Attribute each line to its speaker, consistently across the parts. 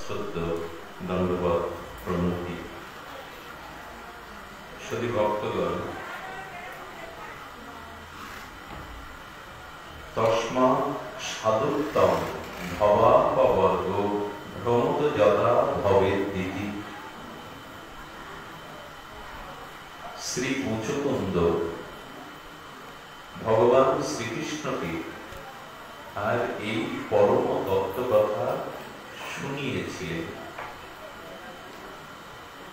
Speaker 1: সশ্রদ্ধ দণ্ডবত প্রণতি। সতী ভক্তগণ, তস্মা সাধুত্তম ভবাপবর্গ ভ্রমত যথা ভবেদিতি। শ্রী মুচুকুন্দ ভগবান শ্রীকৃষ্ণকে আর এই পরম তত্ত্ব কথা শুনিয়েছিলেন।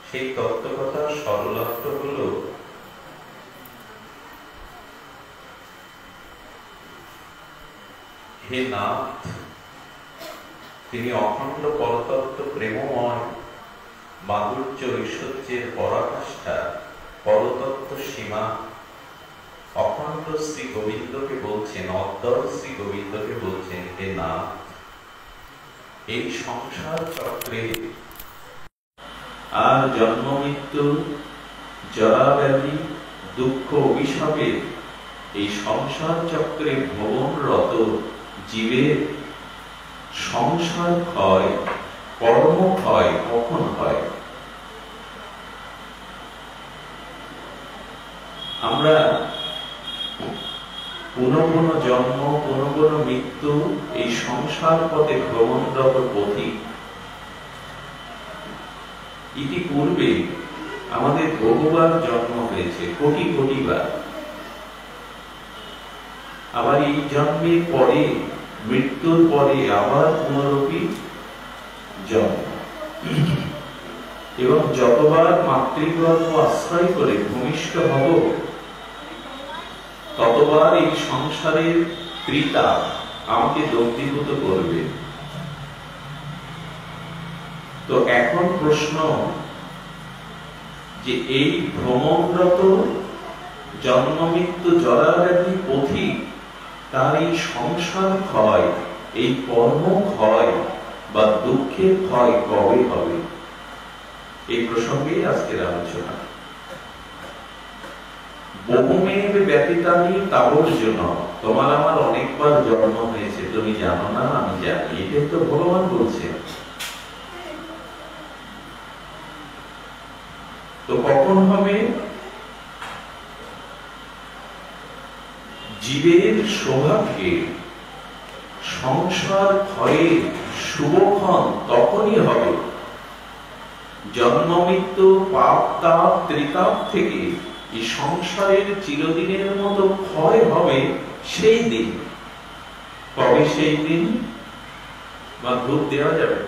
Speaker 1: সেই তত্ত্ব কথা সরলার্থ হল, হে নাথ, তিনি অখণ্ড পরতত্ত্ব প্রেমময় মাধুর্য ঐশ্বর্যের পরাকাষ্ঠা পরতত্ত্ব সীমা। অখণ্ড শ্রী গোবিন্দকে বলছেন, অদ্বয় শ্রী গোবিন্দকে বলছেন, হে নাথ, এই সংসার চক্রে আর জন্ম মৃত্যু জরা ব্যাধি দুঃখ অভিশাপে এই সংসার চক্রে ভ্রমণরত জীবের সংসার ক্ষয়, কর্ম ক্ষয় কখন হয়? আমরা পুনঃ পুনঃ জন্ম, পুনঃ পুনঃ মৃত্যু, এই সংসার পথে ভ্রমণরত পথিক। ইতিপূর্বে আমাদের বহুবার জন্ম হয়েছে, কোটি কোটি বার। আবার এই জন্মের পরে, মৃত্যুর পরে আবার পুনরপি জন্ম। এবং যতবার মাতৃগর্ভ আশ্রয় করে ভূমিষ্ঠ হব, ততবার এই সংসারের ত্রিতাপ আমাকে দগ্ধীভূত করবে। তো এখন প্রশ্ন, যে এই ভ্রমণরত জন্ম মৃত্যু জরা ব্যাধি পথিক, তার এই সংসার ক্ষয়, এই কর্ম ক্ষয় বা দুঃখের ক্ষয় কবে হবে? এই প্রসঙ্গে আজকের আলোচনা। বহুমেব ব্যতীতানি তাবর্জন্য, তোমার আমার অনেকবার জন্ম হয়েছে, তুমি জানো না, আমি জানি। এটাই তো ভগবান বলছেন। তো কখন হবে? জীবের সৌভাগ্যে সংসার ক্ষয়ের শুভক্ষণ তখনই হবে, জন্ম মৃত্যু পাপ তাপ ত্রিতাপ থেকে এই সংসারের চিরদিনের মতো ক্ষয় হবে সেই দিন। কবে সেই দিন? বা ধূপ দেওয়া যাবে?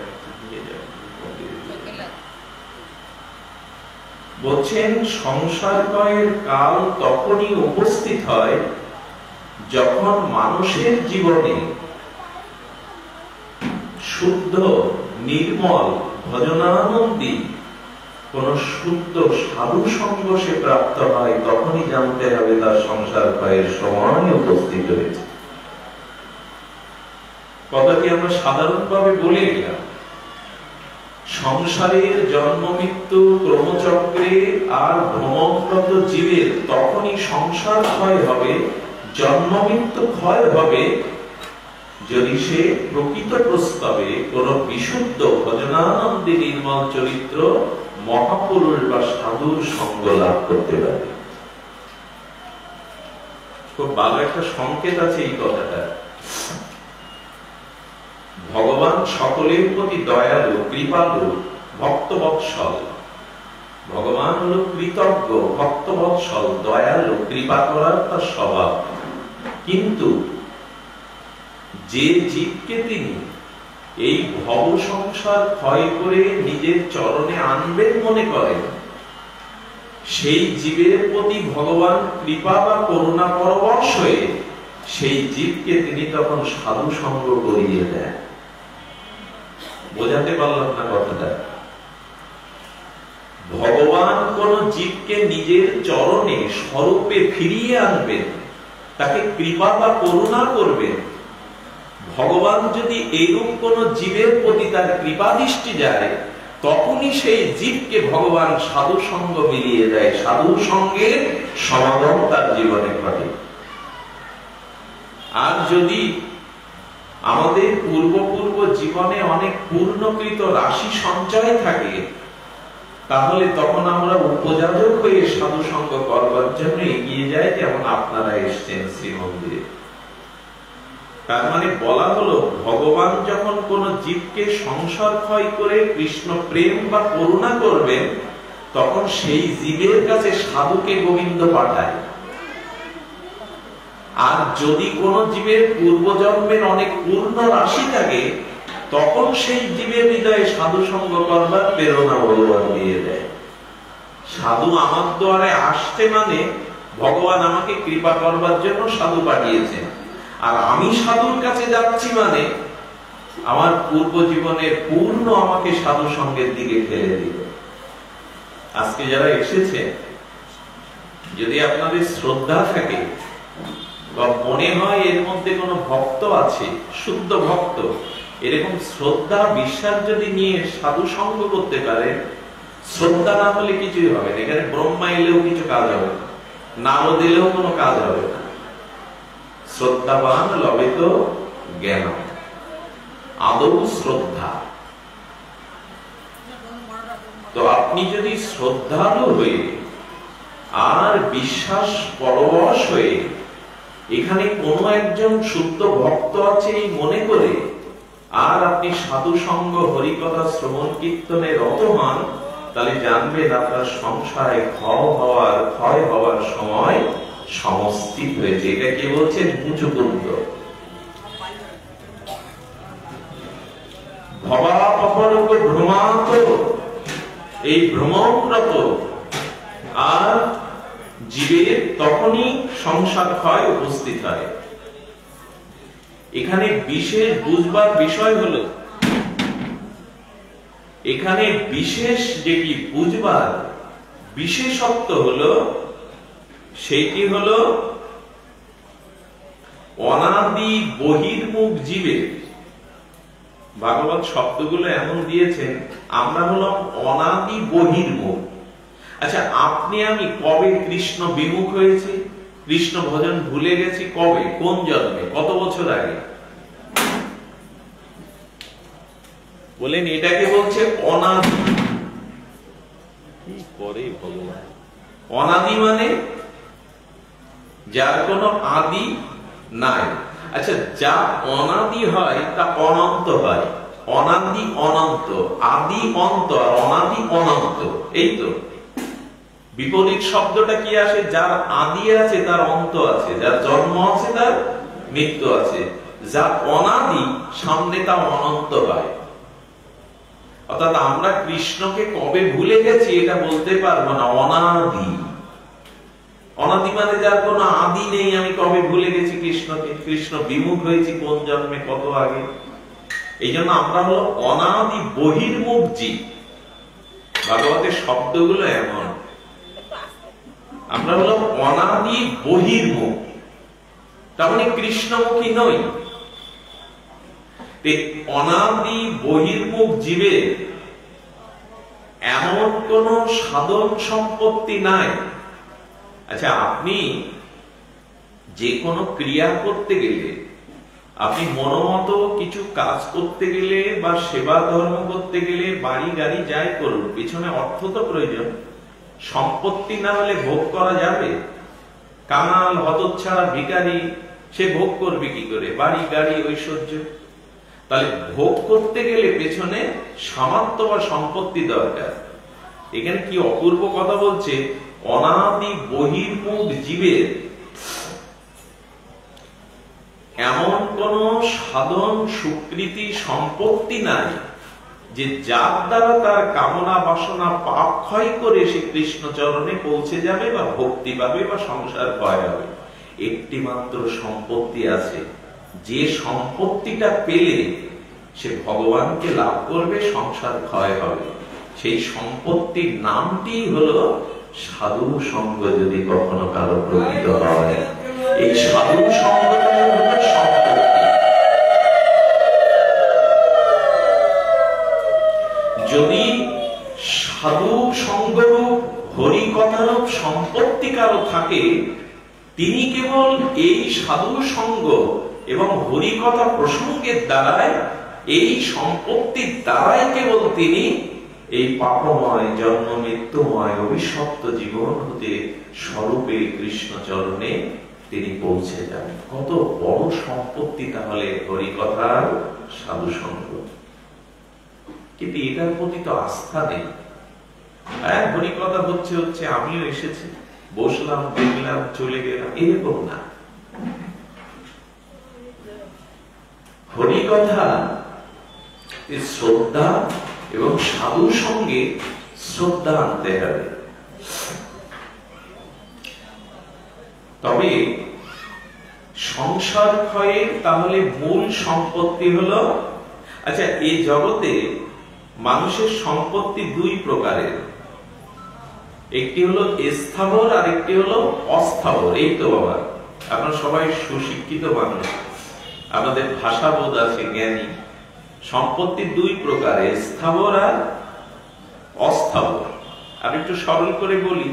Speaker 1: বলছেন, সংসার ক্ষয়ের কাল তখনই উপস্থিত হয় যখন মানুষের জীবনে শুদ্ধ নির্মল ভজনানন্দী কোন শুদ্ধ সাধু সঙ্গ সে প্রাপ্ত হয়। তখনই জানতে হবে তার সংসার ক্ষয়ের সময় উপস্থিত হয়েছে। কথাটি আমরা সাধারণভাবে বলে গেলাম। সংসারের জন্ম মৃত্যু ক্রমচক্রে আর ভ্রমণরত জীবের তখনই সংসার ক্ষয় হবে, জন্ম মৃত্যু ক্ষয় হবে, যদি সে প্রকৃত প্রস্তাবে কোন বিশুদ্ধ ভজনানন্দী নির্মল চরিত্র মহাপুরুষ বা সাধুর সঙ্গ লাভ করতে পারে। খুব ভালো একটা সংকেত আছে এই কথাটা। ভগবান সকলের প্রতি দয়ালু, কৃপালু, ভক্তবৎসল। ভগবান হলো কৃতজ্ঞ, ভক্তবৎসল, দয়ালু, কৃপা করার তার স্বভাব। কিন্তু যে জীবকে তিনি এই ভব সংসার ক্ষয় করে নিজের চরণে আনবেন মনে করেন, সেই জীবের প্রতি ভগবান কৃপা বা করুণা পরবশ হয়ে সেই জীবকে তিনি তখন সাধু সঙ্গ করিয়ে দেন। বোঝাতে পারলাম না কথাটা? ভগবান কোন জীবকে নিজের চরণে স্বরূপে ফিরিয়ে আনবেন, তাকে কৃপা বা করুণা করবেন। ভগবান যদি এইরূপ কোন জীবের প্রতি তার কৃপা দৃষ্টি যায়, তখনই সেই জীবকে ভগবান সাধু সঙ্গ মিলিয়ে দেয়, সাধু সঙ্গে সমাগম তার জীবনে ঘটে। আর যদি আমাদের পূর্ব জীবনে অনেক পূর্ণকৃত রাশি সঞ্চয় থাকে, তাহলে তখন আমরা উপযাজক হয়ে সাধু সঙ্গ করবার জন্য এগিয়ে যাই, যেমন আপনারা এসছেন শ্রীমন্দিরে। তার মানে বলা হলো, ভগবান যখন কোন জীবকে সংসার ক্ষয় করে কৃষ্ণ প্রেম বা করুণা করবেন, তখন সেই জীবের কাছে সাধুকে গোবিন্দ পাঠায়। আর যদি কোন জীবের পূর্বজন্মের অনেক পূর্ণ রাশি থাকে, তখন সেই জীবের হৃদয়ে সাধু সঙ্গ করবার প্রেরণা ভগবান দিয়ে দেয়। সাধু আমার দ্বারে আসছে মানে ভগবান আমাকে কৃপা করবার জন্য সাধু পাঠিয়েছেন, আর আমি সাধুর কাছে যাচ্ছি মানে আমার পূর্ব জীবনের পূর্ণ আমাকে সাধু সঙ্গের দিকে ঠেলে দিল। আজকে যারা এসেছে, যদি আপনাদের শ্রদ্ধা থাকে বা মনে হয় এর মধ্যে কোনো ভক্ত আছে, শুদ্ধ ভক্ত, এরকম শ্রদ্ধা বিশ্বাস যদি নিয়ে সাধু সঙ্গ করতে পারে, শ্রদ্ধা না হলে কিছুই হবে না। এখানে ব্রহ্মা এলেও কিছু কাজ হবে না, নারদ এলেও কোনো কাজ হবে না। শ্রদ্ধাবান লবে তো জ্ঞান, আদৌ শ্রদ্ধা। তো আপনি যদি শ্রদ্ধালু হয়ে আর বিশ্বাস পরবশ হয়ে এখানে কোন একজন শুদ্ধ ভক্ত আছে এই মনে করে আর আপনি সাধু সঙ্গ হরিকথা শ্রবণ কীর্তনে রত হন, তাহলে জানবেন আপনার সংসারে ক্ষয় হওয়ার সময় সমষ্টিত হয়েছে। এটা কে বলছেন? মুচুকুন্দ। ভবাপরক ভ্রমাত, এই ভ্রমণরত আর জীবের তখনই সংসার ক্ষয় উপস্থিত হয়। এখানে বিশেষ বুঝবার বিষয় হলো, এখানে বিশেষ যেটি বুঝবার বিশেষত্ব হলো, সেটি হলো অনাদি বহির্মুখ জীবের। ভাগবত শব্দগুলো এমন দিয়েছেন, আমরা হলাম অনাদি বহির্মুখ। আচ্ছা, আপনি আমি কবে কৃষ্ণ বিমুখ হয়েছি, কৃষ্ণ ভজন ভুলে গেছি? কবে, কোন জন্মে, কত বছর আগে? বলেন, এটাকে বলছে অনাদি। কি করে ভগবান? অনাদি মানে যার কোনো আদি নাই। আচ্ছা, যা অনাদি হয় তা অনন্ত হয়। অনাদি অনন্ত, আদি অন্ত, আর অনাদি অনন্ত, এই তো। বিপরীত শব্দটা কি আসে? যার আদি আছে তার অন্ত আছে, যার জন্ম আছে তার মৃত্যু আছে। যা অনাদি সামনে তা অনন্ত হয়। অর্থাৎ আমরা কৃষ্ণকে কবে ভুলে গেছি এটা বলতে পারবো না। অনাদি, অনাদি মানে যার কোনো আদি নেই। আমি কবে ভুলে গেছি কৃষ্ণকে? কৃষ্ণ বিমুখ হয়েছি কোন জন্মে, কত আগে। এই জন্য আমরা হলো অনাদি বহির্মুখ জীব। ভাগবতের শব্দগুলো এমন, আমরা হলো অনাদি বহির্মুখ, তার মানে কৃষ্ণমুখী নই। অনাদি বহির্মুখ জীবের এমন কোন সাধন সম্পত্তি নাই। আচ্ছা, আপনি যে কোনো ক্রিয়া করতে গেলে, আপনি মনোমত কিছু কাজ করতে গেলে বা সেবা ধর্ম করতে গেলে, বাড়ি গাড়ি যাই করুন, পিছনে অর্থ তো প্রয়োজন। সম্পত্তি না হলে ভোগ করা যাবে? কাঙাল হতচ্ছাড়া ভিখারি সে ভোগ করবে কি করে? বাড়ি গাড়ি ঐশ্বর্য। তাহলে ভোগ করতে গেলে পেছনে সামর্থ্য বা সম্পত্তি দরকার। এখানে কি অপূর্ব কথা বলছে, অনাদি বহির্মুখ জীবের এমন কোন সাধন সুকৃতি সম্পত্তি নাই যে যার দ্বারা তার কামনা বাসনা পাপ ক্ষয় করে সে কৃষ্ণ চরণে পৌঁছে যাবে বা ভক্তি পাবে বা সংসার ক্ষয় হবে। একটি মাত্র সম্পত্তি আছে, যে সম্পত্তিটা পেলে সে ভগবানকে লাভ করবে, সংসার ক্ষয় হবে। সেই সম্পত্তির নামটি হলো সাধু সঙ্গ। যদি কখনো কারো প্রকৃত হয়, এই সাধু সঙ্গটা হলো সম্পত্তি। যদি সাধু সঙ্গরূপ হরিকথারূপ সম্পত্তি কারো থাকে, তিনি কেবল এই সাধু সঙ্গ এবং হরিকথা প্রসঙ্গের দ্বারাই, এই সম্পত্তির দ্বারাই কেবল তিনি এই পাপময় জন্ম মৃত্যুময় অভিশপ্ত জীবন হতে স্বরূপে কৃষ্ণ চরণে তিনি পৌঁছে যান। কত বড় সম্পত্তি তাহলে হরিকথার সাধু সঙ্গ। কিন্তু এটার প্রতি তো আস্থা নেই। হ্যাঁ, হরিকথা হচ্ছে আমিও এসেছি, বসলাম, দেখলাম, চলে গেলাম, এরকম না। হরিকথা শ্রদ্ধা এবং সাধু সঙ্গে শ্রদ্ধা আনতে হবে। তবে সংসার ক্ষয়ের তাহলে মূল সম্পত্তি হলো, আচ্ছা, এই জগতে মানুষের সম্পত্তি দুই প্রকারের, একটি হলো স্থাবর আর একটি হলো অস্থাবর। এই তো বাবা, আপনারা সবাই সুশিক্ষিত মানুষ, আপনাদের ভাষাবোধ আছে, জ্ঞানী। সম্পত্তি দুই প্রকার, স্থাবর আর অস্থাবর। আমি একটু সরল করে বলি,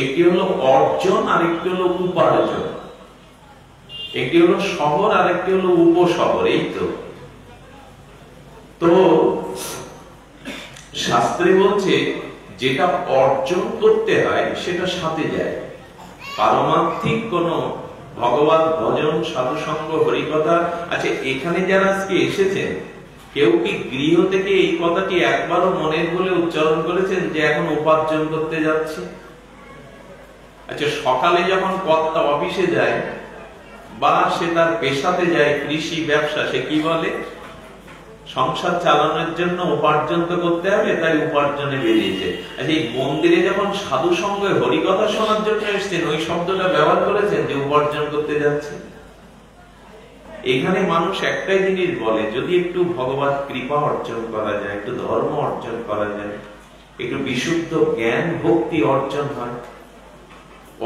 Speaker 1: একটি হলো অর্জন আর একটি হলো উপার্জন, একটি হলো শহর আর একটি হলো উপশহর। এই তো শাস্ত্রে বলছে যেটা অর্জন করতে হয় সেটা সাথে যায়। পারমার্থিক কোন ভগবত ভজন, সাধু সঙ্গ, হরিকথা। আচ্ছা, এখানে যারা আজকে এসেছেন, কেউ কি গৃহ থেকে এই কথাটি একবারও মনের বলে উচ্চারণ করেছেন যে এখন উপার্জন করতে যাচ্ছে? আচ্ছা, সকালে যখন কর্তা অফিসে যায় বা সে তার পেশাতে যায়, কৃষি ব্যবসা, সে কি বলে? সংসার চালানোর জন্য উপার্জন তো করতে হবে, তাই উপার্জনে বেরিয়েছে। আচ্ছা, এই মন্দিরে যখন সাধু সঙ্গে হরিকথা শোনার জন্য এসেছেন, ওই শব্দটা ব্যবহার করেছেন যে উপার্জন করতে যাচ্ছে? এখানে মানুষ একটাই জিনিস বলে, যদি একটু ভগবত কৃপা অর্জন করা যায়, একটু ধর্ম অর্জন করা যায়, একটু বিশুদ্ধ জ্ঞান ভক্তি অর্জন হয়,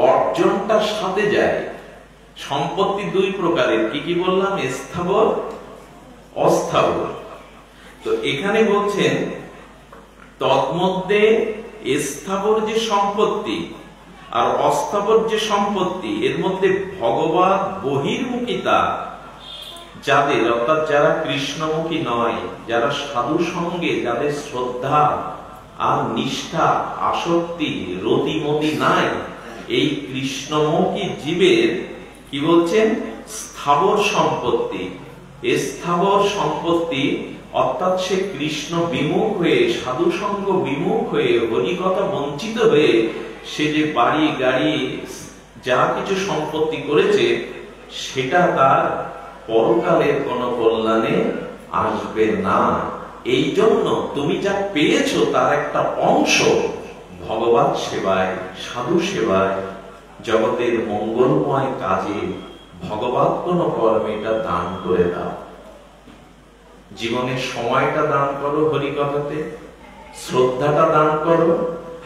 Speaker 1: অর্জনটার সাথে যায়। সম্পত্তি দুই প্রকারের, কি কি বললাম? স্থাবর, অস্থাবর। তো এখানে বলছেন তন্মধ্যে স্থাবর যে সম্পত্তি আর অস্থাবর যে সম্পত্তি, এর মধ্যে ভগবত বহির্মুখিতা যাদের, অর্থাৎ যারা কৃষ্ণমুখী নয়, যারা সাধু সঙ্গে, যাদের শ্রদ্ধা আর নিষ্ঠা, আসক্তি, রতিমতি নাই, এই কৃষ্ণমুখী জীবের কি বলছেন? স্থাবর সম্পত্তি। স্থাবর সম্পত্তি অর্থাৎ সে কৃষ্ণ বিমুখ হয়ে, সাধু সঙ্গ বিমুখ হয়ে, হরিকথা বঞ্চিত হয়ে সে যে বাড়ি গাড়ি যা কিছু সম্পত্তি করেছে, সেটা তার পরকালের কোন কল্যাণে আসবে না। এই জন্য তুমি যা পেয়েছো তার একটা অংশ ভগবত সেবায়, সাধু সেবায়, জগতের মঙ্গলময় কাজে, ভগবত কোন কর্মে এটা দান করে দাও। জীবনের সময়টা দান করো হরিকথাতে, শ্রদ্ধাটা দান করো,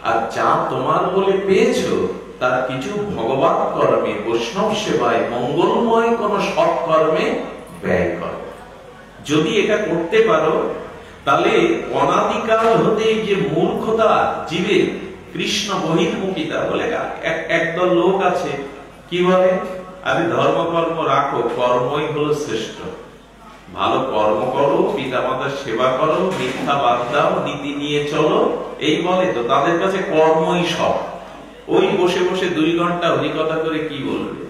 Speaker 1: আর যা তোমার বলে পেয়েছো তার কিছু ভগবত কর্মে, বৈষ্ণব সেবায়, মঙ্গলময় কোন সৎকর্মে ব্যয় করো। যদি এটা করতে পারো, তাহলে অনাদিকাল হতে যে মূর্খতা জীবের, কৃষ্ণ বহির্মুখিতা বলে একদল লোক আছে, কি বলে? আরে ধর্মকর্ম রাখো, কর্মই হলো শ্রেষ্ঠ। ভালো কর্ম করো, পিতা মাতার সেবা করো, মিথ্যা বাদ দাও, নীতি নিয়ে চলো, এই বলে। তো তাদের কাছে কর্মই সব। ওই বসে বসে 2 ঘন্টা হরিকথা করে কি বলবে?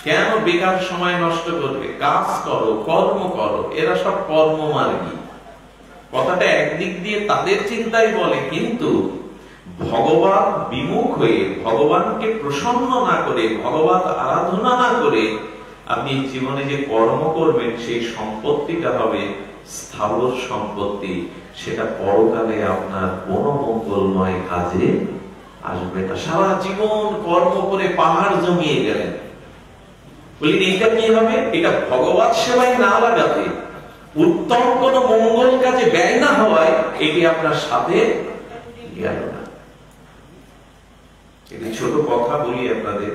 Speaker 1: কেন বেকার সময় নষ্ট করবে? কাজ করো, কর্ম করো। এরা সব কর্মমার্গী। কথাটা একদিক দিয়ে তাদের চিন্তাই বলে, কিন্তু ভগবান বিমুখ হয়ে, ভগবানকে প্রসন্ন না করে, ভগবত আরাধনা না করে আপনি জীবনে যে কর্ম করবেন, সেই সম্পত্তিটা হবে স্থাবর সম্পত্তি। সেটা পরকালে আপনার কোন মঙ্গলময় কাজে আসবে না। সারা জীবন কর্ম করে পাহাড় জমিয়ে গেলেন, বলি এটা কি হবে? এটা ভগবত সেবায় না লাগাতে, উত্তম কোন মঙ্গল কাজে ব্যয় না হওয়ায়, এটি আপনার সাথে গেল না। একটি ছোট কথা বলি আপনাদের।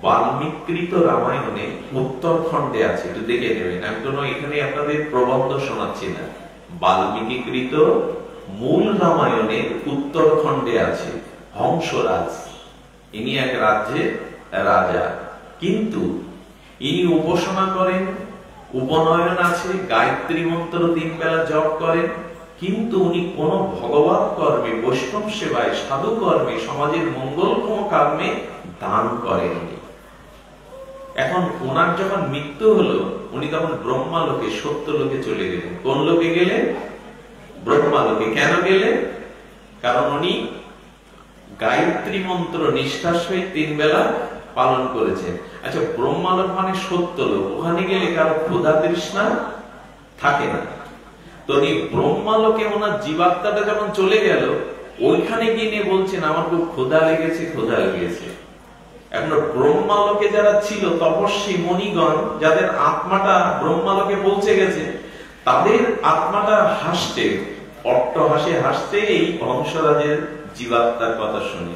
Speaker 1: বাল্মীকৃত রামায়ণে উত্তরখণ্ডে আছে, একটু দেখে নেবেন। আমি কোনো এখানে আপনাদের প্রবন্ধ শোনাচ্ছি না। বাল্মীকৃত মূল রামায়ণে উত্তরখণ্ডে আছে হংসরাজ, ইনি এক রাজ্যের রাজা। কিন্তু ইনি উপাসনা করেন, উপনয়ন আছে, গায়ত্রী মন্ত্র 3 বেলা জপ করেন, কিন্তু উনি কোন ভগবত কর্মে, বৈষ্ণব সেবায়, সাধু কর্মে, সমাজের মঙ্গলক্ষম কর্মে দান করেননি। এখন ওনার যখন মৃত্যু হলো, উনি তখন ব্রহ্মালোকে, সত্যলোকে চলে গেলেন। কোন লোকে গেলেন? ব্রহ্মালোকে। কেন গেলেন? কারণ উনি গায়ত্রী মন্ত্র নিষ্ঠার সহিত 3 বেলা পালন করেছেন। আচ্ছা, ব্রহ্মালোক মানে সত্যলোক, ওখানে গেলে কারো ক্ষুধা তৃষ্ণা থাকে না। তো উনি ব্রহ্মালোকে ওনার জীবাত্মাটা যখন চলে গেল, ওইখানে গিয়ে বলছেন আমার খুব ক্ষুধা লেগেছে, ক্ষুধা লেগেছে। এখন ব্রহ্মালোকে যারা ছিল তপস্বী মণিগণ, যাদের আত্মাটা ব্রহ্মালোকে পৌঁছে গেছে, তাদের আত্মাটা হাসছে, অট্টহাসে হাসছে এই হংসরাজের জীবাত্মার কথা শুনে।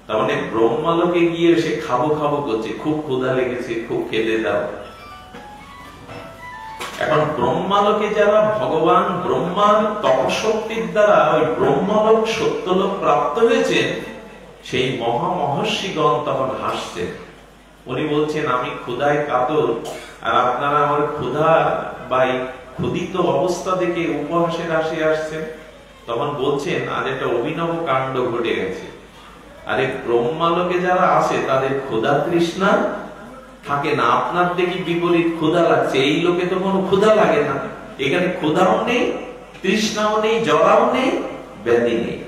Speaker 1: তার মানে ব্রহ্মালোকে গিয়ে সে খাবো খাবো করছে, খুব ক্ষুধা লেগেছে, খুব খেতে দাও। এখন ব্রহ্মালোকে যারা ভগবান ব্রহ্মার তপশক্তির দ্বারা ওই ব্রহ্মলোক সত্যলোক প্রাপ্ত হয়েছেন, সেই মহা মহর্ষিগণ তখন হাসছেন। উনি বলছেন আমি ক্ষুধায় কাতর, আর আপনারা আমার ক্ষুধা বা ক্ষুধিত অবস্থা দেখে উপহাসের হাসি আসছেন। তখন বলছেন আজ একটা অভিনব কাণ্ড ঘটে গেছে। আরে ব্রহ্মালোকে যারা আছে তাদের ক্ষুধা তৃষ্ণা থাকে না, আপনার দেখি বিপরীত ক্ষুধা লাগছে। এই লোকে তো কোনো ক্ষুধা লাগে না, এখানে ক্ষুধাও নেই, তৃষ্ণাও নেই, জরাও নেই, ব্যাধি নেই।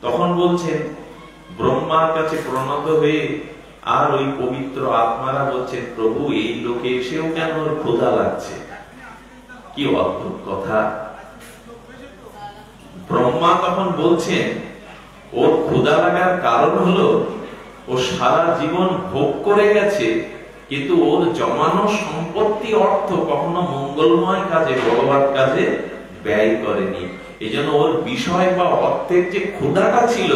Speaker 1: তখন বলছেন ব্রহ্মার কাছে প্রণত হয়ে আর ওই পবিত্র আত্মারা বলছেন প্রভু এই লোকে এসেও কেন ওর ক্ষুধা লাগছে? কি অদ্ভুত কথা। ব্রহ্মা তখন বলছেন ওর ক্ষুধা লাগার কারণ হলো ও সারা জীবন ভোগ করে গেছে, কিন্তু ওর জমানো সম্পত্তি অর্থ কখনো মঙ্গলময় কাজে, ভগবত কাজে ব্যয় করেনি। এই জন্য ওর বিষয় বা অর্থের যে ক্ষুধাটা ছিল,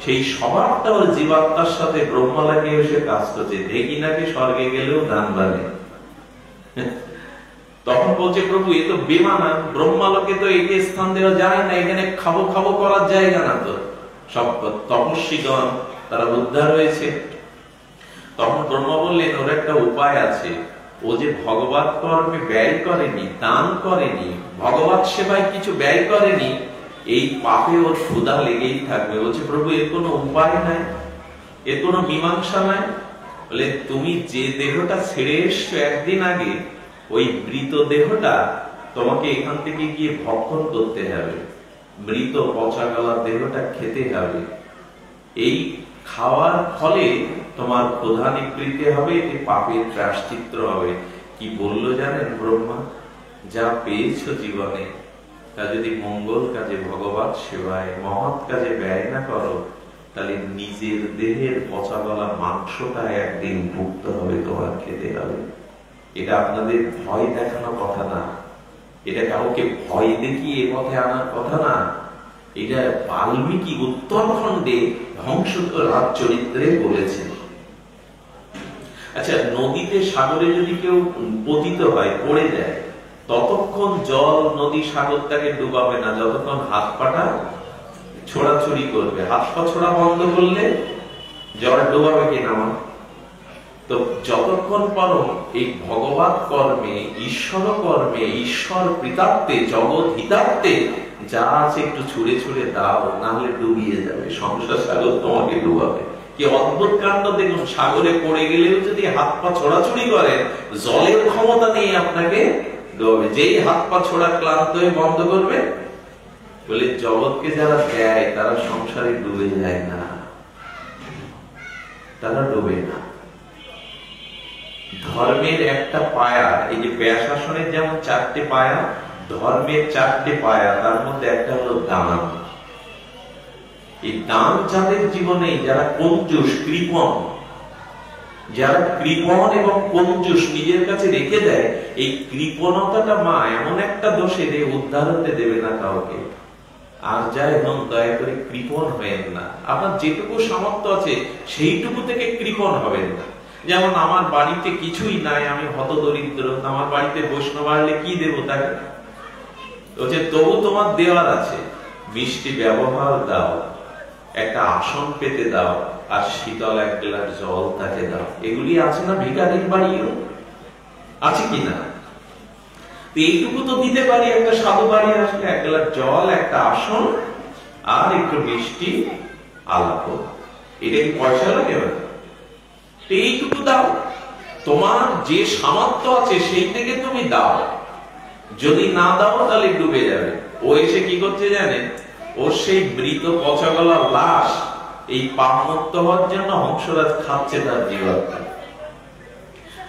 Speaker 1: সেই স্বভাবটা ওর জীবাত্মার সাথে ব্রহ্মা লাগিয়ে এসে কাজ করছে। দেখি নাকি স্বর্গে গেলেও দান বাড়ে। তখন বলছে প্রভু এ তো বেমানা, ব্রহ্মালোকে তো একে স্থান দেওয়া যায় না, এখানে খাবো খাবো করার জায়গা না তো। সব তপস্বীগণ তারা উদ্ধার হয়েছে। তখন ব্রহ্মা বললেন ওর একটা উপায় আছে। ও যে ভগবত কর্মে ব্যয় করেনি, দান করেনি, ভগবত সেবায় কিছু ব্যয় করেনি, এই পাপে ওর ক্ষুধা লেগেই থাকবে। বলছে প্রভু এর কোনো উপায় নাই, এর কোনো মীমাংসা নাই। বলে তুমি যে দেহটা ছেড়ে এসছো একদিন আগে, ওই মৃত দেহটা তোমাকে এখান থেকে গিয়ে ভক্ষণ করতে হবে, মৃত পচা গলা দেহটা খেতে হবে। এই খাওয়ার ফলে তোমার ক্ষুধা নিবৃত্তি হবে, এই পাপের প্রায়শ্চিত্ত হবে। কি বললো জানেন ব্রহ্মা? যা পেয়েছো জীবনে তা যদি মঙ্গল কাজে, ভগবত সেবায়, মহৎ কাজে ব্যয় না করো, তাহলে নিজের দেহের পচা গলা মাংসটা একদিন ভুগতে হবে, তোমার খেতে হবে। এটা আপনাদের ভয় দেখানো কথা না, এটা কাউকে ভয় দেখিয়ে এ পথে আনার কথা না। এটা বাল্মীকি উত্তরখণ্ডে ধ্বংস রাজ চরিত্রে বলেছেন। আচ্ছা, নদীতে সাগরে যদি কেউ পতিত হয়, পড়ে যায়, ততক্ষণ জল নদী সাগর তাকে ডুবাবে না যতক্ষণ হাত পাটা ছোড়াছড়ি করবে। হাত পা ছোড়া বন্ধ করলে জল ডুবাবে কিনা? তো যতক্ষণ পারো এই ভগবত কর্মে, ঈশ্বর কর্মে, ঈশ্বর প্রীতার্থে, জগৎ হিতার্থে যা আছে একটু ছুড়ে ছুড়ে দাও, না হলে ডুবিয়ে যাবে, সংসার সাগর তোমাকে ডুবাবে। কি অদ্ভুত কাণ্ড দেখুন, সাগরে পড়ে গেলেও যদি হাত পা ছোড়াছুড়ি করেন, জলের ক্ষমতা নেই আপনাকে ডুবাবে। যেই হাত পা ছোড়া ক্লান্ত হয়ে বন্ধ করবে, বলে জগৎকে যারা দেয় তারা সংসারে ডুবে যায় না, তারা ডুবে না। ধর্মের একটা পায়া, এই যে ব্যাসাসনের যেমন 4টে পায়া, ধর্মের 4টে পায়া, তার মধ্যে একটা হলো দান। এই দান যাদের জীবনে, যারা কঞ্জুস, কৃপণ, যারা কৃপণ এবং কঞ্জুস নিজের কাছে রেখে দেয়, এই কৃপণতাটা মা এমন একটা দোষে উদ্ধার হতে দেবে না কাউকে। আর যাই হন, দয়া করে কৃপণ হবেন না। আপনার যেটুকু সামর্থ্য আছে সেইটুকু থেকে কৃপণ হবেন না। যেমন আমার বাড়িতে কিছুই নাই, আমি হতদরিদ্র, আমার বাড়িতে বৈষ্ণব আসলে কি দেবো তাকে? তবু তোমার দেওয়ার আছে, মিষ্টি ব্যবহার দাও, একটা আসন পেতে দাও, আর শীতল এক গ্লাস জল তাকে দাও। এগুলি আছে না ভিখারির বাড়িও? আছে কিনা? এইটুকু তো দিতে পারি। একটা সাধু বাড়ি আসলে এক গ্লাস জল, একটা আসন আর একটু মিষ্টি আলাপ। এটা কি পয়সা লাগে? এইটুকু দাও। তোমার যে সামর্থ্য আছে সেই থেকে তুমি দাও। যদি না দাও তাহলে ডুবে যাবে। ও এসে কি করছে জানেন? ও সেই মৃত পচা গলা লাশ এই পাপমুক্ত হওয়ার জন্য হংসরাজ খাচ্ছে তার জীবাত্মা।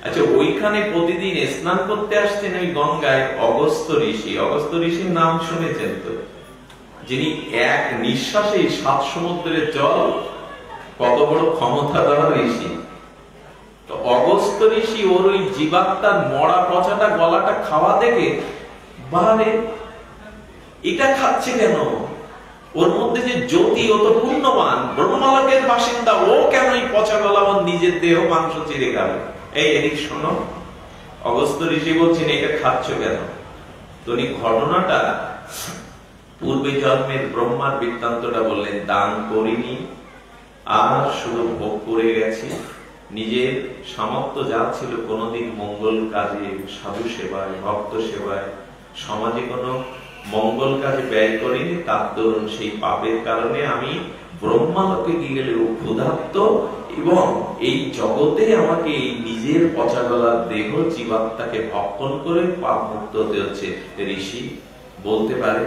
Speaker 1: আচ্ছা, ওইখানে প্রতিদিন স্নান করতে আসছেন ওই গঙ্গায় অগস্ত্য ঋষি। অগস্ত্য ঋষির নাম শুনেছেন তো? যিনি এক নিঃশ্বাসে 7 সমুদ্রের জল, কত বড় ক্ষমতাধর ঋষি। তো অগস্ত্য ঋষি ওর ওই জীবাত্মার মরা পচাটা গলাটা খাওয়া দেখে, বারে এটা খাচ্ছে কেন? ওর মধ্যে যে জ্যোতি, ও তো পুণ্যবান, ব্রহ্মলোকের বাসিন্দা, ও কেন এই পচা গলা নিজের দেহ মাংস চিরে খাবে? এই এদিক শোনো, অগস্ত্য ঋষি বলছেন এটা খাচ্ছ কেন? তো উনি ঘটনাটা পূর্বে জন্মের ব্রহ্মার বৃত্তান্তটা বললেন। দান করিনি, আর শুধু ভোগ করে গেছি। নিজের সামর্থ্য যা ছিল কোনোদিন মঙ্গল কাজে, সাধু সেবায়, ভক্ত সেবায়, সমাজে কোনো মঙ্গল কাজে ব্যয় করিনি। তার দরুন সেই পাপের কারণে আমি ব্রহ্মালোকে গেলেও ক্ষুধার্ত, এবং এই জগতে আমাকে এই নিজের পচা গলার দেহ জীবাত্মাকে ভক্ষণ করে পাপ মুক্ত হতে হচ্ছে। ঋষি বলতে পারে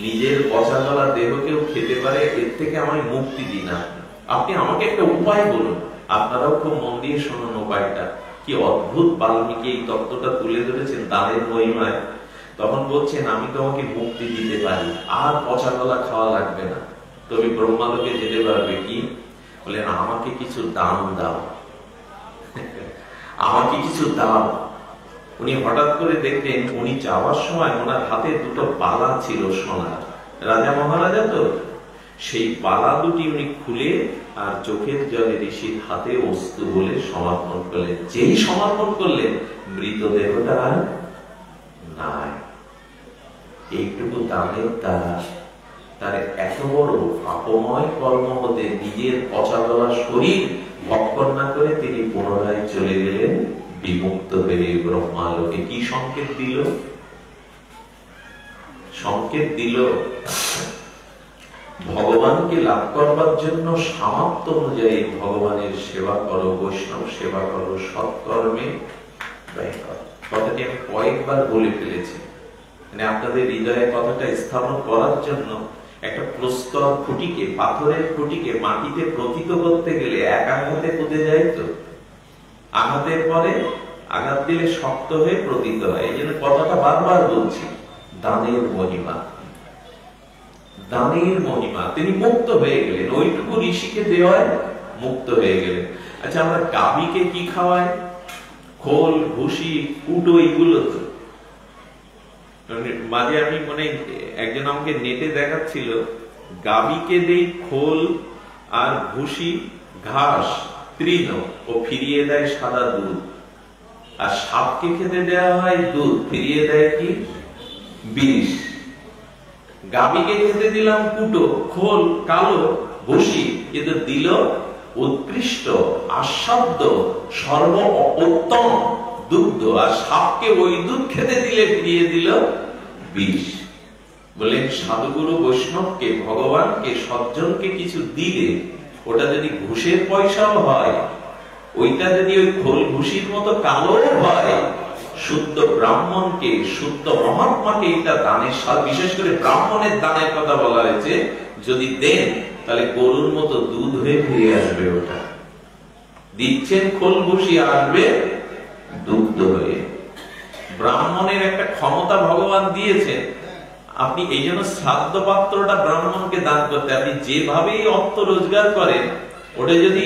Speaker 1: নিজের পচা গলার দেহকেও খেতে পারে, এর থেকে আমায় মুক্তি দিন। আপনি আমাকে একটা উপায় বলুন। আপনারাও খুব মন দিয়ে শুনুন উপায়টা। কি অদ্ভুত বাল্মীকি এই তত্ত্বটা তুলে ধরেছেন দানের মহিমায়। তখন বলছেন আমি তোমাকে মুক্তি দিতে পারি, আর পচা গলা খাওয়া লাগবে না, তুমি ব্রহ্মালোকে যেতে পারবে। কি বলেন? আমাকে কিছু দান দাও, আমাকে কিছু দাও। উনি হঠাৎ করে দেখলেন উনি যাওয়ার সময় ওনার হাতে দুটো বালা ছিল সোনার। রাজা মহারাজা তো, সেই বালা দুটি উনি খুলে আর চোখের জলে ঋষির হাতে অস্তু বলে সমর্পণ করলেন। যেই সমর্পণ করলেন, মৃতদেহটা আর নাই। এইটুকু দানের দ্বারা তার এত বড় পাপময় কর্ম হতে নিজের পচা গলা শরীর ভক্ষণ না করে তিনি পুনরায় চলে গেলেন বিমুক্ত হয়ে ব্রহ্মালোকে। কি সংকেত দিল? সংকেত দিল ভগবানকে লাভ করবার জন্য সামর্থ্য অনুযায়ী ভগবানের সেবা করো, বৈষ্ণব সেবা করো, সৎকর্মে ব্যয় করো। কথাটি আমি কয়েকবার বলে ফেলেছি। মানে আপনাদের হৃদয়ে কথাটা স্থাপন করার জন্য একটা প্রস্তর খুঁটিকে, পাথরের খুঁটিকে মাটিতে প্রথিত করতে গেলে এক আঘাতে পুঁতে যায় তো, আঘাতের পরে আঘাত দিলে শক্ত হয়ে প্রথিত হয়। এই জন্য কথাটা বারবার বলছি, দানের মহিমা, দানের মহিমা। তিনি মুক্ত হয়ে গেলেন, ওইটুকু ঋষিকে দেওয়ায় মুক্ত হয়ে গেলেন। আচ্ছা, আমরা গাভীকে কি খাওয়াই? খোল, ভুসি, কুটো, এগুলো তো। মাঝে আমি মনে একজন আমাকে নেটে দেখাচ্ছিল, গাভীকে দেই খোল আর ভুসি, ঘাস, তৃণ, ও ফিরিয়ে দেয় সাদা দুধ। আর সাপকে খেতে দেওয়া হয় দুধ, ফিরিয়ে দেয় কি? বিষ। গাভীকে খেতে দিলাম কুটো, খোল, কালো, ভুসি, কিন্তু দিল উৎকৃষ্ট, আস্বাদ্য, সর্ব উত্তম দুগ্ধ। আর সাপকে ওই দুধ খেতে দিলে ফিরিয়ে দিল বিষ। বলেন সাধুগুরু বৈষ্ণবকে, ভগবানকে, সজ্জনকে কিছু দিলে ওটা যদি ঘুষের পয়সাও হয়, ওইটা যদি ওই খোল ভুসির মতো কালো হয়, শুদ্ধ ব্রাহ্মণকে, শুদ্ধ মহাত্মাকে এটা দানের সাথে, বিশেষ করে ব্রাহ্মণের দানের কথা বলা হয়েছে, যদি দেন তাহলে গরুর মতো দুধ হয়ে ফিরে আসবে। ওটা দিচ্ছেন খোল ভুসি, আসবে দুগ্ধ হয়ে। ব্রাহ্মণের একটা ক্ষমতা ভগবান দিয়েছেন। আপনি এই জন্য শ্রাদ্ধ পাত্রটা ব্রাহ্মণকে দান করতে, আপনি যেভাবেই অর্থ রোজগার করেন ওটা যদি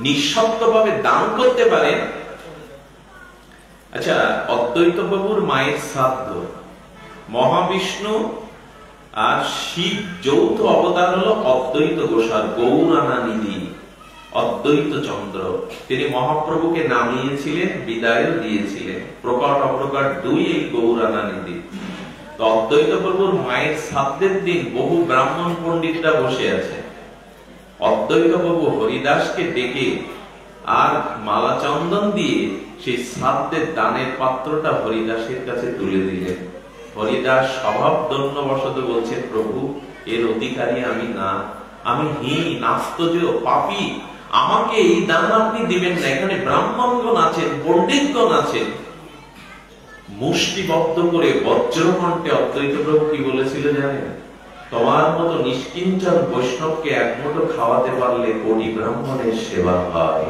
Speaker 1: নিঃশব্দ ভাবে দান করতে পারেন। আচ্ছা, অদ্বৈত প্রভুর মায়ের শ্রাদ্ধ, মহাবিষ্ণু আর শিব যৌথ অবতার হলো অদ্বৈত গোসার, গৌরানানিধি, অদ্বৈত চন্দ্র। তিনি মহাপ্রভুকে নামিয়েছিলেন, বিদায় দিয়েছিলেন, প্রকট অপ্রকট দুই এই গৌরানানিধি। তো অদ্বৈত প্রভুর মায়ের শ্রাদ্ধের দিন বহু ব্রাহ্মণ পণ্ডিতরা বসে আছে। অদ্বৈত প্রভু হরিদাসকে ডেকে আর মালা চন্দন দিয়ে সেই শ্রাদ্ধের দানের পাত্রটা হরিদাসের কাছে তুলে দিলেন। হরিদাস স্বভাব দন্যবশত বলছেন, প্রভু এর অধিকারী আমি না, আমি হীন, আস্তেয়, পাপী, আমাকে এই দান আপনি দিবেন না। এখানে ব্রাহ্মণগণ আছেন, পণ্ডিতগণ আছেন। মুষ্টিবদ্ধ করে বজ্রকণ্ঠে অদ্বৈত প্রভু কি বলেছিল জানেন? তোমার মতো নিষ্কিঞ্চন বৈষ্ণবকে এক মুঠো খাওয়াতে পারলে কোটি ব্রাহ্মণের সেবা হয়।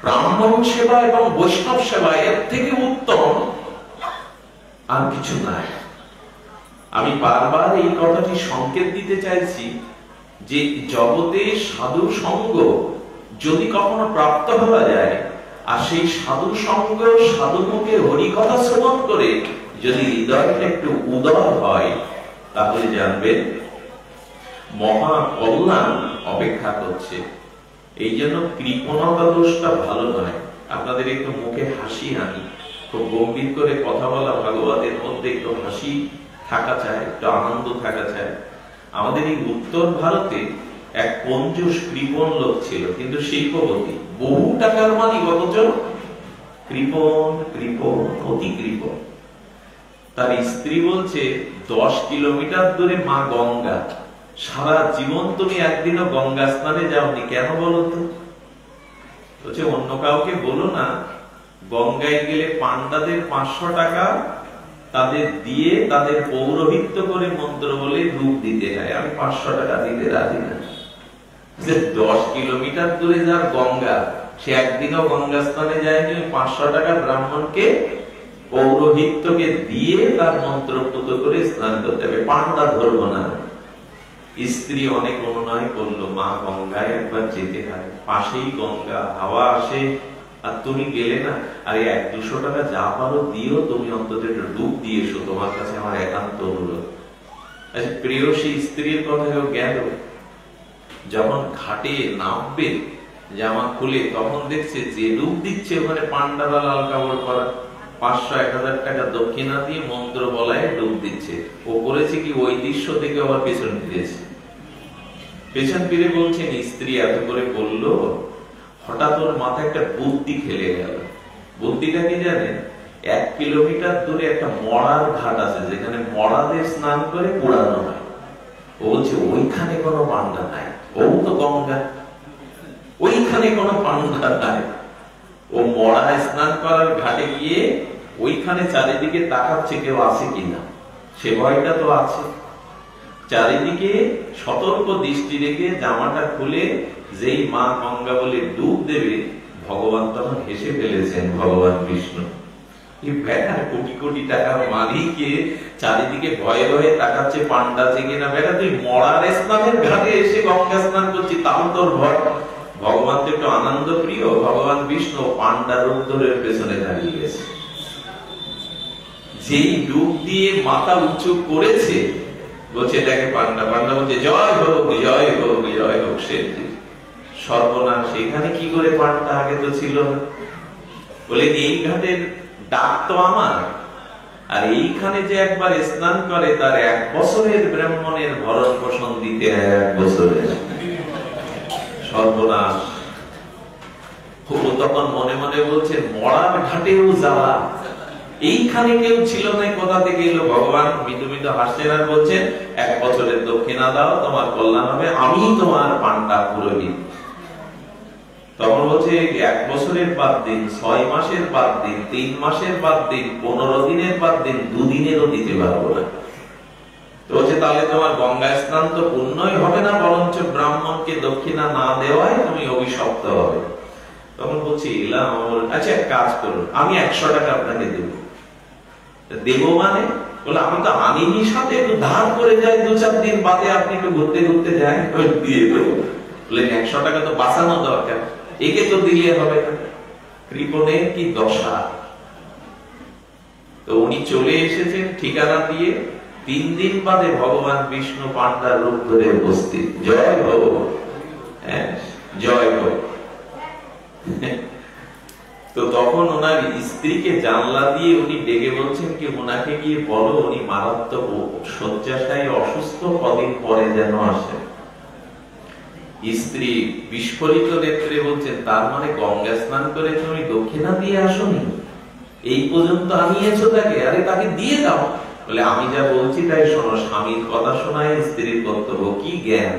Speaker 1: ব্রাহ্মণ সেবা এবং বৈষ্ণব সেবা এর থেকে উত্তম আর কিছু নাই। আমি বারবার এই কথাটি সংকেত দিতে চাইছি যে জগতে সাধু সঙ্গ যদি কখনো প্রাপ্ত হওয়া যায়, আর সেই সাধু সঙ্গ সাধু মুখে হরিকথা শ্রবণ করে যদি হৃদয়টা একটু উদার হয়, তাহলে জানবেন মহা কল্যাণ অপেক্ষা করছে। এই জন্য কৃপণতা দোষটা ভালো নয়। আপনাদের একটু মুখে হাসি আনি, খুব গম্ভীর করে কথা বলা ভাগবতের মধ্যে একটু হাসি থাকা চায়, একটু আনন্দ থাকা চায়। আমাদের এই উত্তর ভারতে এক কঞ্জুস কৃপণ লোক ছিল, কিন্তু শিল্পপতি, বহু টাকার মালিক, অথচ কৃপণ, কৃপণ, অতি কৃপণ। তার স্ত্রী বলছে 10 কিলোমিটার দূরে মা গঙ্গা, সারা জীবন তুমি একদিনও গঙ্গা স্নানে যাওনি, কেন বলো তো? বলছে অন্য কাউকে বলো না, গঙ্গায় গেলে পান্ডাদের 500 টাকা তাদের দিয়ে তাদের পৌরোহিত্য করে মন্ত্র বলে ডুব দিতে হয়, আমি 500 টাকা দিতে রাজি না। 10 কিলোমিটার দূরে যার গঙ্গা, সে একদিনও গঙ্গা স্নানে যায়নি, 500 টাকা ব্রাহ্মণকে পৌরোহিত্যকে দিয়ে তার মন্ত্রপুত করে স্নান করতে হবে, পান্ডা ধরবো না। স্ত্রী অনেক অনুনয় করলো, মা গঙ্গায় একবার যেতে হয়, পাশেই গঙ্গা, হাওয়া আসে, আর তুমি গেলে না, আরে 100-200 টাকা যা পারো দিও, তুমি অন্তত একটু ডুব দিয়ে এসো, তোমার কাছে আমার একান্ত অনুরোধ। প্রেয়সী স্ত্রীর কথা গেল, যখন ঘাটে নামবে জামা খুলে, তখন দেখছে যে ডুব দিচ্ছে ওখানে পান্ডারা লাল কাপড় পরা, 500-1000 টাকা দক্ষিণা দিয়ে মন্ত্র বলায় ডুব দিচ্ছে। ও করেছে কি, ওই দৃশ্য থেকে আবার পেছন ফিরেছে। পেছন ফিরে বলছেন, স্ত্রী এত করে বললো, হঠাৎ ওর মাথায় একটা বুদ্ধি খেলে গেল। বুদ্ধিটা কি জানেন? 1 কিলোমিটার দূরে একটা মরার ঘাট আছে, যেখানে মরাদের স্নান করে পোড়ানো হয়। ও বলছে ওইখানে কোনো পান্ডা নাই, ও তো গঙ্গা, ওইখানে কোনো পান্ডা নাই। ও মরা স্নান করার ঘাটে গিয়ে ওইখানে চারিদিকে তাকাচ্ছে কেউ আছে কিনা, সে ভয়টা তো আছে। চারিদিকে সতর্ক দৃষ্টি রেখে জামাটা খুলে যেই মা গঙ্গা বলে ডুব দেবে, ভগবান তখন হেসে ফেলেছেন, ভগবান বিষ্ণু। এই বেটা কোটি কোটি টাকার মালিককে চারিদিকে ভয়ে ভয়ে তাকাচ্ছে, পান্ডা থেকে না, বেটা তুই মরার স্নানের ঘাটে এসে গঙ্গা স্নান করছিস, তাও তোর ভয়। ভগবান তো একটু আনন্দ প্রিয়, ভগবান বিষ্ণু পান্ডা রূপ ধরে পেছনে দাঁড়িয়ে গেছে। যেই ডুব দিয়ে মাথা উঁচু করেছে, বলছে দেখে পান্ডা, পান্ডা বলছে জয় হোক, জয় হোক, জয় হোক। সে সর্বনাশ, এখানে কি করে পান্ডা, আগে তো ছিল না। বলে এই ঘাটের ডাক তো আমার, আর এইখানে যে একবার স্নান করে তার 1 বছরের ব্রাহ্মণের ভরণ পোষণ দিতে হয়, 1 বছরের। সর্বনাশ। তখন মনে মনে বলছে মরার ঘাটেও যাওয়া, এইখানে কেউ ছিল না, কোথা থেকে এলো? ভগবান মৃদু মৃদু হাসছেন আর বলছেন 1 বছরের দক্ষিণা দাও, তোমার কল্যাণ হবে, আমি তোমার পান্ডা পুরোহিত। তখন বলছে 1 বছরের বাদ দিন, 6 মাসের বাদ দিন, 3 মাসের বাদ দিন, 15 দিনের বাদ দিন, 2 দিনেরও দিতে পারবো না। তো বলছে তাহলে তোমার গঙ্গা স্নান তো পুণ্যই হবে না, বরঞ্চ ব্রাহ্মণকে দক্ষিণা না দেওয়ায় তুমি অভিশপ্ত হবে। তখন বলছি এলাম, আচ্ছা এক কাজ করুন, আমি 100 টাকা আপনাকে দেবো। দেবো মানে? বলে আমি তো আনিনি সাথে, একটু ধার করে যাই, 2-4 দিন বাদে আপনি একটু ঘুরতে ঘুরতে যাই, দিয়ে দেবো। বলে 100 টাকা তো বাঁচানো দরকার, একে তো দিলে হবে না। কৃপণের কি দশা! তো উনি চলে এসেছেন ঠিকানা দিয়ে, 3 দিন বাদে ভগবান বিষ্ণু পান্ডার রূপ ধরে উপস্থিত। জয় হোক, হ্যাঁ জয় হোক। তো তখন ওনার স্ত্রীকে জানলা দিয়ে উনি ডেকে বলছেন কি, ওনাকে গিয়ে বলো উনি মারাত্মক শয্যাশায়ী অসুস্থ, কদিন পরে যেন আসে। স্ত্রী বিস্ফোরিত নেত্রে বলছেন, তার মানে গঙ্গা স্নান করে তুমি দক্ষিণা দিয়ে আসনি, এই পর্যন্ত আনিয়েছো তাকে, আরে তাকে দিয়ে দাও। বলে আমি যা বলছি তাই শোনো, স্বামীর কথা শোনায় স্ত্রীর কর্তব্য। কি জ্ঞান!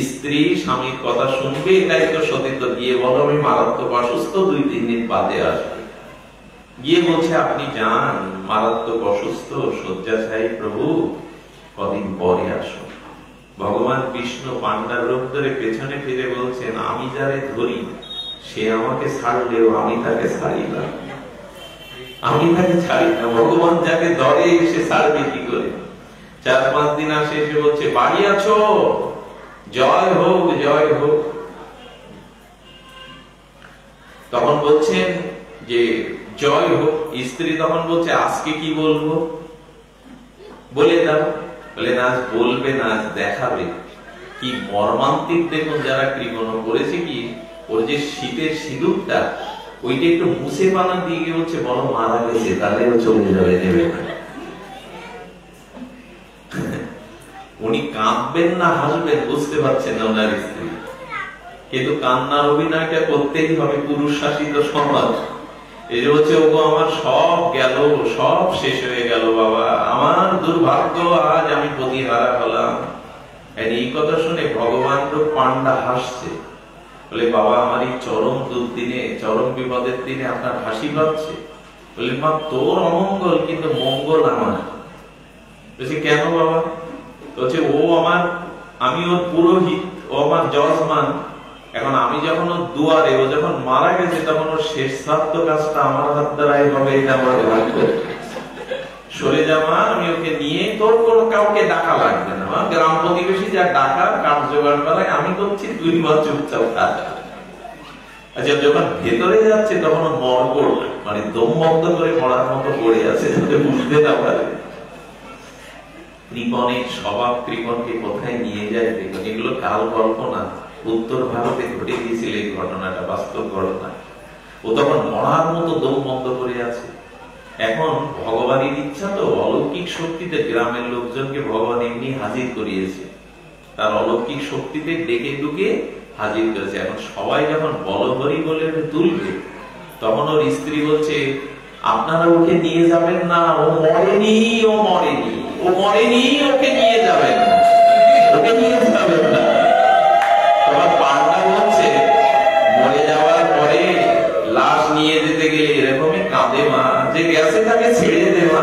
Speaker 1: স্ত্রী স্বামীর কথা শুনবে, এটাই তো সতীত্ব। গিয়ে বলো আমি মারাত্মক অসুস্থ, 2-3 দিন বাদে আসবে। গিয়ে বলছে আপনি যান, মারাত্মক অসুস্থ, শয্যাশায়ী প্রভু, কদিন পরে আসো। ভগবান বিষ্ণু পান্ডার রূপ ধরে পেছনে ফিরে বলছেন, আমি যারে ধরি সে আমাকে ছাড়লেও আমি তাকে ছাড়ি না, আমি তাকে ছাড়ি না। ভগবান যাকে ধরে সে ছাড়বে কি করে? 4-5 দিন আসে, এসে বলছে বাড়ি আছো, জয় হোক জয় হোক। তখন বলছেন যে জয় হোক। স্ত্রী তখন বলছে আজকে কি বলবো, বলে দাও। বলে না, আজ বলবে না, আজ দেখাবে। কি মর্মান্তিক দেখুন! যারা কৃপণ করেছে কি, ওর যে শীতের সিঁদুরটা, ওইটা একটু মুছে বানা দিয়ে গিয়ে হচ্ছে বড় মারা গেছে, তাহলেও চলে যাবে, নেবে না। উনি কাঁদবেন না হাসবেন বুঝতে পারছেন না ওনার স্ত্রী, কিন্তু কান্নার অভিনয়টা করতেই হবে, পুরুষ শাসিত সমাজ। এই যে হচ্ছে ওগো আমার সব গেল, সব শেষ হয়ে গেল বাবা, আমার দুর্ভাগ্য, আজ আমি পতিহারা হলাম। এই কথা শুনে ভগবান পান্ডা হাসছে। বলে বাবা, আমার এই চরম দুর্দিনে, চরম বিপদের দিনে আপনার হাসি পাচ্ছে? বলে মা, তোর অমঙ্গল কিন্তু মঙ্গল আমার। বলছে কেন বাবা? বলছে ও আমার, আমি ওর পুরোহিত, ও আমার যজমান। এখন আমি যখন ওর দুয়ারে, ও যখন মারা গেছে, তখন ওর শেষ শ্রাদ্ধ কাজটা আমার হাত দ্বারাই হবে, এটা আমার ভাগ্য। সরে যাওয়া, আমি ওকে নিয়ে, তোর কোনো কাউকে ডাকা লাগবে না, গ্রাম প্রতিবেশী যা ডাকা কাঠ জোগাড় করায় আমি করছি, তুই বা চুপচাপ কাজ। আচ্ছা, যখন ভেতরে যাচ্ছে তখন মরগোল, মানে দম বন্ধ করে মরার মতো পড়ে আছে, যাতে বুঝতে না পারে। কৃপণের স্বভাব কৃপণকে কোথায় নিয়ে যায় দেখুন। এগুলো কাল কল্পনা, উত্তর ভারতে ঘটে গিয়েছিল এই ঘটনাটা, বাস্তব ঘটনা। ও তখন মরার মতো দম বন্ধ করে আছে। এখন ভগবানের ইচ্ছা তো, অলৌকিক শক্তিতে গ্রামের লোকজনকে ভগবান এমনি হাজির করিয়েছে, তার অলৌকিক শক্তিতে ডেকে ডুকে হাজির করেছে। এখন সবাই যখন বলহরি বলে তুলবে, তখন ওর স্ত্রী বলছে আপনারা ওকে নিয়ে যাবেন না, ও মরেনি, ও মরেনি, ও মরেনি, ওকে নিয়ে যাবেন না, ওকে নিয়ে যাবেন না। তোমার পান্ডা বলছে মরে যাওয়ার পরে লাশ নিয়ে যেতে গেলে এরকমই কাঁদে মা, যে গেছে তাকে ছেড়ে দে মা,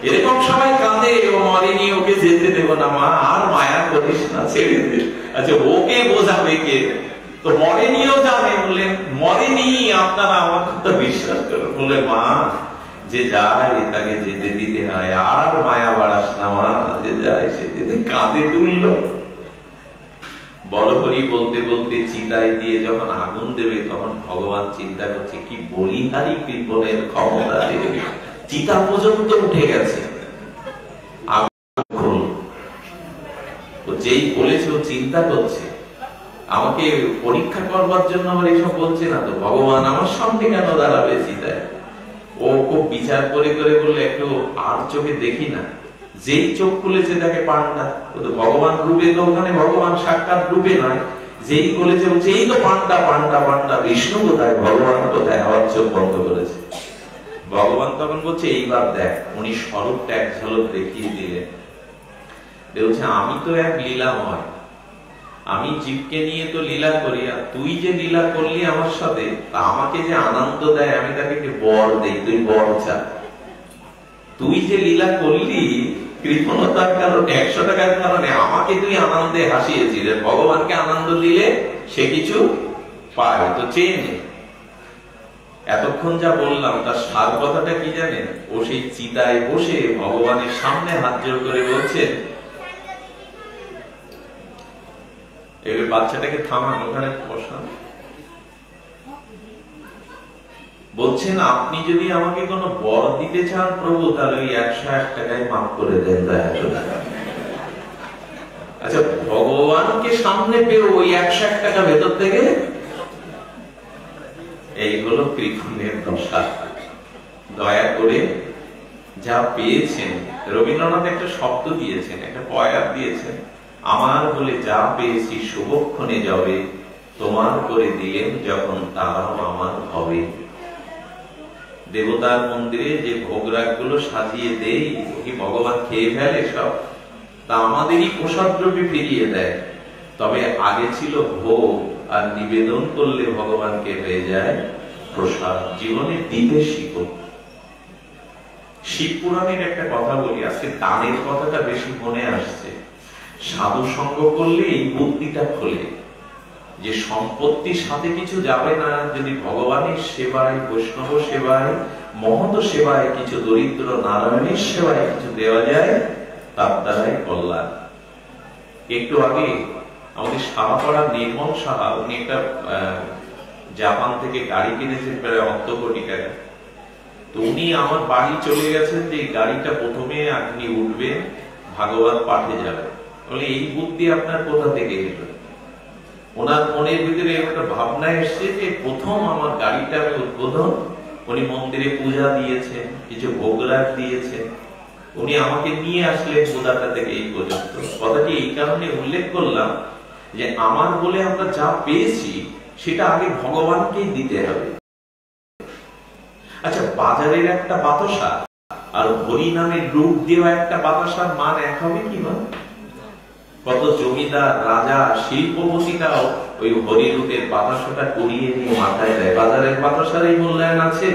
Speaker 1: এরকম সবাই কাঁদে, ও মরেনি, ওকে যেতে দেব না মা, আর মায়া করিস না, ছেড়ে দে। আচ্ছা, ওকে বোঝাবে কে? তো মরেনিও জানে, বলে মরেনি, আপনারা আমার কথা বিশ্বাস করুন। বলে মা, যে যায় তাকে যেতে দিতে হয়, আর মায়া বাড়াস না মা, যে যায় সে যেতে। কাঁদে তুলল। বলহরি বলতে বলতে চিতায় দিয়ে যখন আগুন দেবে, তখন ভগবান চিন্তা করছে কি বলিহারি কৃপণের ক্ষমতা, চিতা পর্যন্ত উঠে গেছে। যেই বলেছে, ও চিন্তা করছে আমাকে পরীক্ষা করবার জন্য আমার এইসব বলছে না তো, ভগবান আমার সামনে কেন দাঁড়াবে চিতায়? ও খুব বিচার করে করে বললে একটু আর চোখে দেখি না। যেই চোখ খুলেছে তাকে পান্ডা, ভগবান রূপে তো ওখানে ভগবান সাক্ষাৎ রূপে নয়, যেই বলেছে এই তো পান্ডা পান্ডা পান্ডা, বিষ্ণু কোথায়, ভগবান কোথায়? আবার চোখ বন্ধ করেছে। ভগবান তখন বলছে এইবার দেখ। উনি স্বরূপটা এক ঝলক দেখিয়ে দিলেন। বলছে আমি তো এক লীলাময়, আমি জীবকে নিয়ে তো লীলা করি, আর তুই যে লীলা করলি আমার সাথে, তা আমাকে যে আনন্দ দেয় আমি তাকে বর দেই, তুই বর চা। তুই যে লীলা করলি কৃপণতার কারণে, 100 টাকার কারণে আমাকে তুই আনন্দে হাসিয়েছিস, ভগবানকে আনন্দ দিলে সে কিছু পায়, তো চেয়ে নে। এতক্ষণ যা বললাম তার সার কথাটা কি জানেন? ও সেই চিতায় বসে ভগবানের সামনে হাত জোর করে বলছে, এবার বাচ্চাটাকে থামান, ওখানে বসান। বলছেন আপনি যদি আমাকে কোনো বর দিতে চান প্রভু, তাহলে ওই 101 টাকায় মাফ করে দেন দয়া করে। আচ্ছা, ভগবানকে সামনে পেয়ে ওই 101 টাকা ভেতর থেকে, এই হলো কৃপণের দশা। দয়া করে যা পেয়েছেন, রবীন্দ্রনাথ একটা শব্দ দিয়েছেন, একটা পয়ার দিয়েছেন, আমার বলে যা পেয়েছি শুভক্ষণে যাবে, তোমার করে দিলেন যখন তারাও আমার হবে। দেবতার মন্দিরে যে ভোগরাগ গুলো সাজিয়ে দেই, কি ভগবান খেয়ে ফেলে সব? তা আমাদেরই প্রসাদ দ্রব্যে ফিরিয়ে দেয়। তবে আগে ছিল ভোগ, আর নিবেদন করলে ভগবানকে হয়ে যায় প্রসাদ। জীবনে দিতে শিখো। শিব পুরাণের একটা কথা বলি, আজকে দানের কথাটা বেশি মনে আসছে। সাধু সঙ্গ করলে এই বুদ্ধিটা খোলে যে সম্পত্তির সাথে কিছু যাবে না, যদি ভগবানের সেবায়, বৈষ্ণব সেবায়, মহৎ সেবায়, কিছু দরিদ্র নারায়ণের সেবায় কিছু দেওয়া যায়, তার দ্বারাই কল্যাণ। একটু আগে আমাদের সাহাপাড়া নির্মল সাহা, উনি একটা জাপান থেকে গাড়ি কিনেছেন প্রায় 8 কোটি টাকা। তো উনি আমার বাড়ি চলে গেছেন যে গাড়িটা প্রথমে আপনি উঠবেন, ভাগবত পাঠে যাবেন। বলে এই বুদ্ধি আপনার কোথা থেকে এলো? ওনার মনের ভিতরে একটা ভাবনা এসছে যে প্রথম আমার গাড়িটা আমি উদ্বোধন, উনি মন্দিরে পূজা দিয়েছেন, কিছু ভোগরাগ দিয়েছেন, উনি আমাকে নিয়ে আসলেন পূজাটা থেকে এই পর্যন্ত। কথাটি এই কারণে উল্লেখ করলাম যে আমার বলে আমরা যা পেয়েছি সেটা আগে ভগবানকেই দিতে হবে। আচ্ছা, বাজারের একটা বাতাসা আর হরি নামের রূপ দেওয়া একটা বাতাসার মান এক হবে কি না? কত জমিদার, রাজা, শিল্পপতিরাও ওই হরি রূপের বাতাসাটা করিয়ে নিয়ে মাথায় দেয়। বাজারের বাতাসার এই মূল্যায়ন আছে?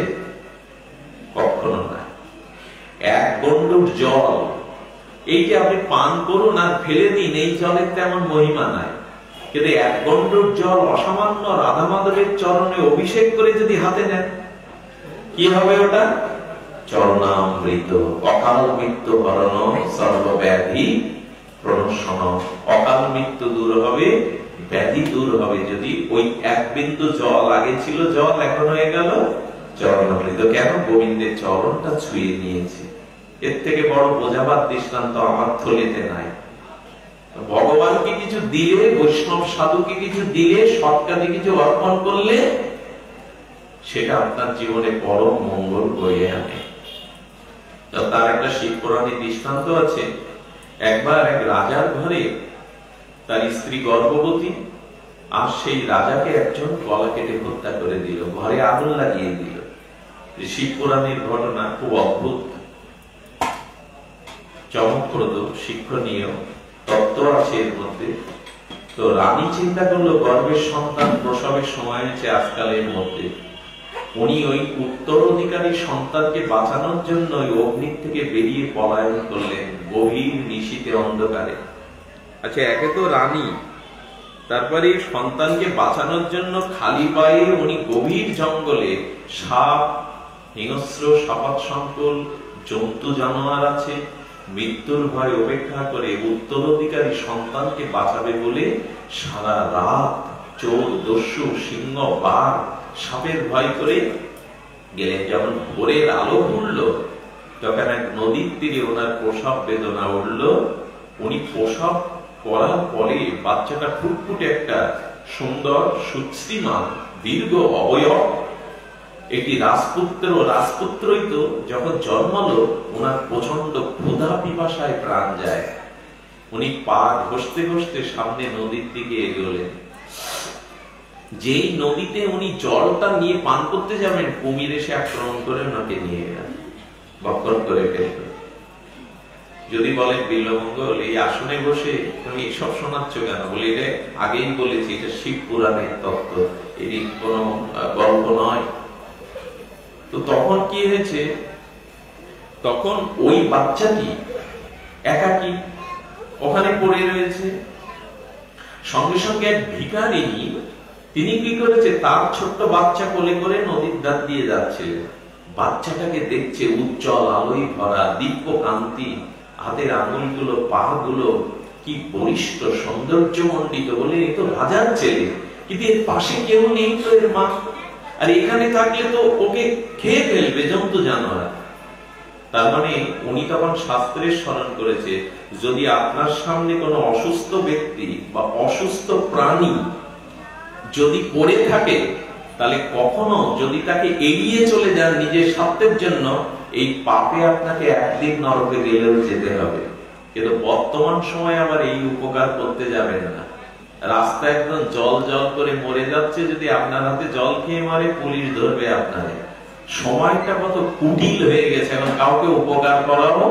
Speaker 1: কখনো না। এক গন্ডুর জল এই যে আপনি পান করুন আর ফেলে দিন, এই জলের তেমন মহিমা নাই। কিন্তু এক গন্ডুর জল অসামান্য রাধা মাধবের চরণে অভিষেক করে যদি হাতে নেন, কি হবে ওটা? চরণামৃত। অকাল মৃত্যু হরণ সর্বব্যাধি প্রণশন। অকাল মৃত্যু দূর হবে, ব্যাধি দূর হবে যদি ওই এক বিন্দু জল, আগে ছিল জল, এখন হয়ে গেল চরণামৃত। কেন? গোবিন্দের চরণটা ছুঁয়ে নিয়েছে। এর থেকে বড় বোঝাবার দৃষ্টান্ত আমার থলিতে নাই। ভগবানকে কিছু দিলে, বৈষ্ণব সাধুকে কিছু দিলে, সৎকারে কিছু অর্পণ করলে সেটা আপনার জীবনে বড় মঙ্গল বয়ে আনে। তার একটা শিব পুরাণে দৃষ্টান্ত আছে। একবার এক রাজার ঘরে তার স্ত্রী গর্ভবতী, আর সেই রাজাকে একজন গলা কেটে হত্যা করে দিল, ঘরে আগুন লাগিয়ে দিল। শিব পুরাণের ঘটনা খুব অদ্ভুত, চমকপ্রদ, শিক্ষণীয় তত্ত্ব আছে এর মধ্যে। তো রানী চিন্তা করলো গর্ভের সন্তান প্রসবের সময় হয়েছে আজকালের মধ্যে, উনি ওই উত্তরাধিকারী সন্তানকে বাঁচানোর জন্য ওই অগ্নি থেকে বেরিয়ে পলায়ন করলেন গভীর নিশীথে অন্ধকারে। আচ্ছা, একে তো রানী, তারপরে সন্তানকে বাঁচানোর জন্য খালি পায়ে উনি গভীর জঙ্গলে, সাপ, হিংস্র সাপাত সংকুল জন্তু জানোয়ার আছে, মৃত্যুর ভয় উপেক্ষা করে উত্তরাধিকারী সন্তানকে বাঁচাবে বলে সারা রাত চোর, দস্যু, সিংহ, বাঘ, সাপের ভয় করে গেলেন। যখন ভোরের আলো উঠল, তখন এক নদীর তীরে ওনার প্রসব বেদনা উঠল। উনি প্রসব করার পরে বাচ্চাটা ফুটফুটে একটা সুন্দর, সুশ্রীমান, দীর্ঘ অবয়ব একটি রাজপুত্র, রাজপুত্রই তো যখন জন্মালো, ওনার প্রচন্ড ক্ষুধা পিপাসায় প্রাণ যায়। উনি পা ঘষতে ঘষতে সামনে নদীর দিকে এগোলেন। যেই নদীতে উনি জলটা নিয়ে পান করতে যাবেন, কুমির এসে আক্রমণ করে ওনাকে নিয়ে গেল, বক্কর করে ফেলল। যদি বলেন বিল্লমঙ্গল, এই আসনে বসে তুমি এসব শোনাচ্ছ কেন? বলে এটা আগেই বলেছি, এটা শিব পুরাণের তত্ত্ব, এটি কোন গল্প নয়। তো তখন কি হয়েছে? তখন ওই বাচ্চাটি একাকী ওখানে পড়ে রয়েছে। সঙ্গে সঙ্গে এক ভিখারিনী, তিনি কি করেছে, তার ছোট্ট বাচ্চা কোলে করে নদীর ধার দিয়ে যাচ্ছিলেন। বাচ্চাটাকে দেখছে, উজ্জ্বল আলোয় ভরা, দিব্য কান্তি, হাতের আঙুলগুলো, পা গুলো কি বলিষ্ঠ, সৌন্দর্য মণ্ডিত। বলে এ তো রাজার ছেলে, কিন্তু এর পাশে কেউ নেই তো এর মা, আর এখানে থাকলে তো ওকে খেয়ে ফেলবে জন্তু জানোয়ার। তার মানে উনি তখন শাস্ত্রের স্মরণ করেছে, যদি আপনার সামনে কোনো অসুস্থ ব্যক্তি বা অসুস্থ প্রাণী যদি পড়ে থাকে, তাহলে কখনো যদি তাকে এড়িয়ে চলে যান নিজের স্বার্থের জন্য, এই পাপে আপনাকে একদিন নরকে গেলেও যেতে হবে। কিন্তু বর্তমান সময় আবার এই উপকার করতে যাবেন না। রাস্তা একদম জল জল করে মরে যাচ্ছে, যদি আপনার হাতে জল খেয়ে মারে পুলিশ ধরবে আপনারে। সময়টা কত কুটিল হয়ে গেছে, এখন কাউকে উপকার করাও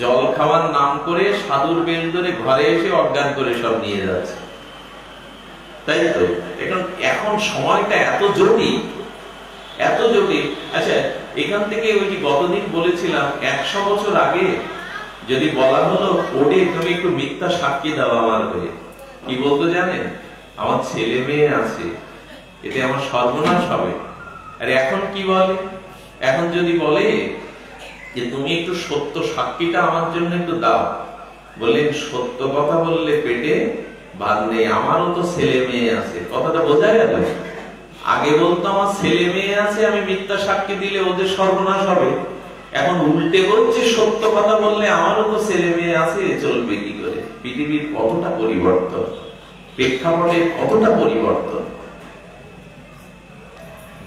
Speaker 1: জল খাওয়ার নাম করে সাধুর বেশ ধরে ঘরে এসে অজ্ঞান করে সব নিয়ে যাচ্ছে, তাই তো? এখন সময়টা এত জটিল, এত জটিল। আচ্ছা, এখান থেকে ওই যে গতদিন বলেছিলাম 100 বছর আগে যদি বলা হলো ওরে তুমি একটু মিথ্যা সাক্ষী দাও আমার হয়ে, কি বলতো জানেন? আমার ছেলে মেয়ে আছে, এতে আমার সর্বনাশ হবে। আর এখন কি বলে? এখন যদি বলে যে তুমি একটু সত্য সাক্ষীটা আমার জন্য একটু দাও, বললেন সত্য কথা বললে পেটে ভাত নেই, আমারও তো ছেলে মেয়ে আছে। কথাটা বোঝা গেল? আগে বলতো আমার ছেলে মেয়ে আছে, আমি মিথ্যা সাক্ষী দিলে ওদের সর্বনাশ হবে। এখন উল্টে বলছে সত্য কথা বললে আমারও তো ছেলে মেয়ে আছে, চলবে কি করে? পৃথিবীর কতটা পরিবর্তন, প্রেক্ষাপটের কতটা পরিবর্তন,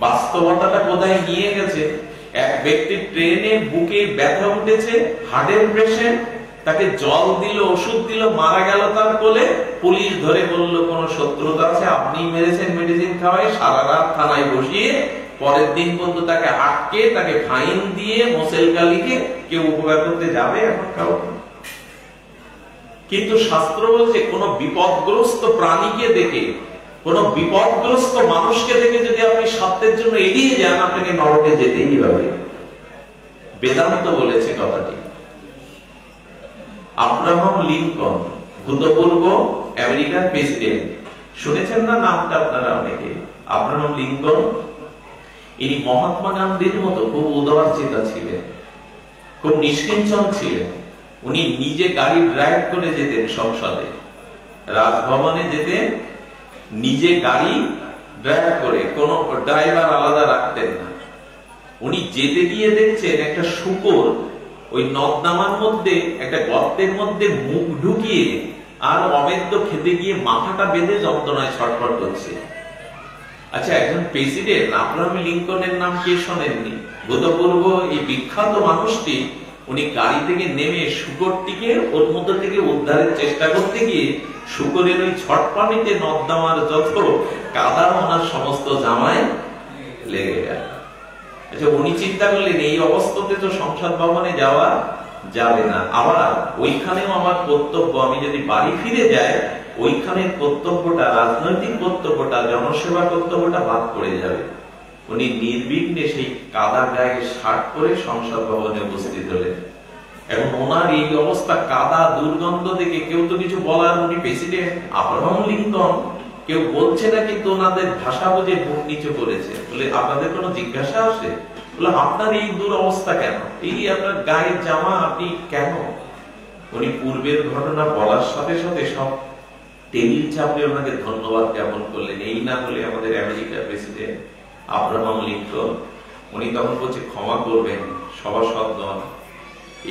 Speaker 1: বাস্তবতাটা কোথায় নিয়ে গেছে। এক ব্যক্তি ট্রেনে বুকে ব্যথা উঠেছে, হার্টের পেশেন্ট, তাকে জল দিল, ওষুধ দিল, মারা গেল তার কোলে। পুলিশ ধরে বলল কোন শত্রুতা আছে, আপনি মেরেছেন মেডিসিন খাওয়াই, সারা রাত থানায় বসিয়ে পরের দিন পর্যন্ত তাকে আটকে তাকে ফাইন দিয়ে মোসেলকালিকে কেউ উপকার করতে যাবে এখন কাউকে? কিন্তু শাস্ত্র বলছে কোন বিপদগ্রস্ত প্রাণীকে দেখে, কোন বিপদগ্রস্ত মানুষকে দেখে যদি আপনি সত্যের জন্য এগিয়ে যান, আপনাকে নরকে যেতেই হবে। বেদান্ত বলেছে কথাটি। আব্রাহাম লিঙ্কন, ভূতপূর্ব আমেরিকার প্রেসিডেন্ট, শুনেছেন না নামটা আপনারা অনেকে? আব্রাহাম লিঙ্কন, ইনি মহাত্মা গান্ধীর মতো খুব উদারচিন্তা ছিলেন, খুব নিষ্কিঞ্চন ছিলেন। উনি নিজে গাড়ি ড্রাইভ করে যেতেন, সংসদে রাজভবনে যেতেন, নিজে গাড়ি ড্রাইভ করে, কোন ড্রাইভার আলাদা রাখতেন না। উনি যেতে গিয়ে দেখছেন একটা শূকর ওই নর্দমার মধ্যে একটা গর্তের মধ্যে মুখ ঢুকিয়ে আর অমেদ্য খেতে গিয়ে মাথাটা বেঁধে যন্ত্রণায় ছটফট করছে। আচ্ছা, একজন প্রেসিডেন্ট আব্রাহাম লিঙ্কনের নাম কে শোনেননি? ভূতপূর্ব এই বিখ্যাত মানুষটি, উনি গাড়ি থেকে নেমে শূকরটিকে ওর মধ্যে থেকে উদ্ধারের চেষ্টা করতে গিয়ে শূকরের ওই ছটপানিতে নর্দমার যত কাদা ওনার সমস্ত জামায় লেগে গেল। আচ্ছা, উনি চিন্তা করলেন এই অবস্থাতে তো সংসদ ভবনে যাওয়া যাবে না, আবার ওইখানেও আমার কর্তব্য, আমি যদি বাড়ি ফিরে যাই ওইখানে কর্তব্যটা, রাজনৈতিক কর্তব্যটা, জনসেবা কর্তব্যটা বাদ পড়ে যাবে। উনি নির্বিঘ্নে সেই কাদা গায়ে শার্ট পরে সংসদ ভবনে উপস্থিত হলেন। এখন ওনার এই অবস্থা, কাদা দুর্গন্ধ দেখে কেউ তো কিছু বলার, উনি প্রেসিডেন্ট আব্রাহাম লিঙ্কন, কেউ বলছে না, কিন্তু ওনাদের ভাষা বুঝে মুখ নিচু করেছে। বলে আপনাদের কোনো জিজ্ঞাসা আসে? বলে আপনার এই দুরবস্থা কেন, এই আপনার গায়ের জামা, আপনি কেন? উনি পূর্বের ঘটনা বলার সাথে সাথে সব টেবিল চাপড়ে ওনাকে ধন্যবাদ জ্ঞাপন করলেন। এই না হলে আমাদের আমেরিকার প্রেসিডেন্ট আব্রাহাম লিঙ্কন। উনি তখন বলছে ক্ষমা করবেন সভাসদগণ,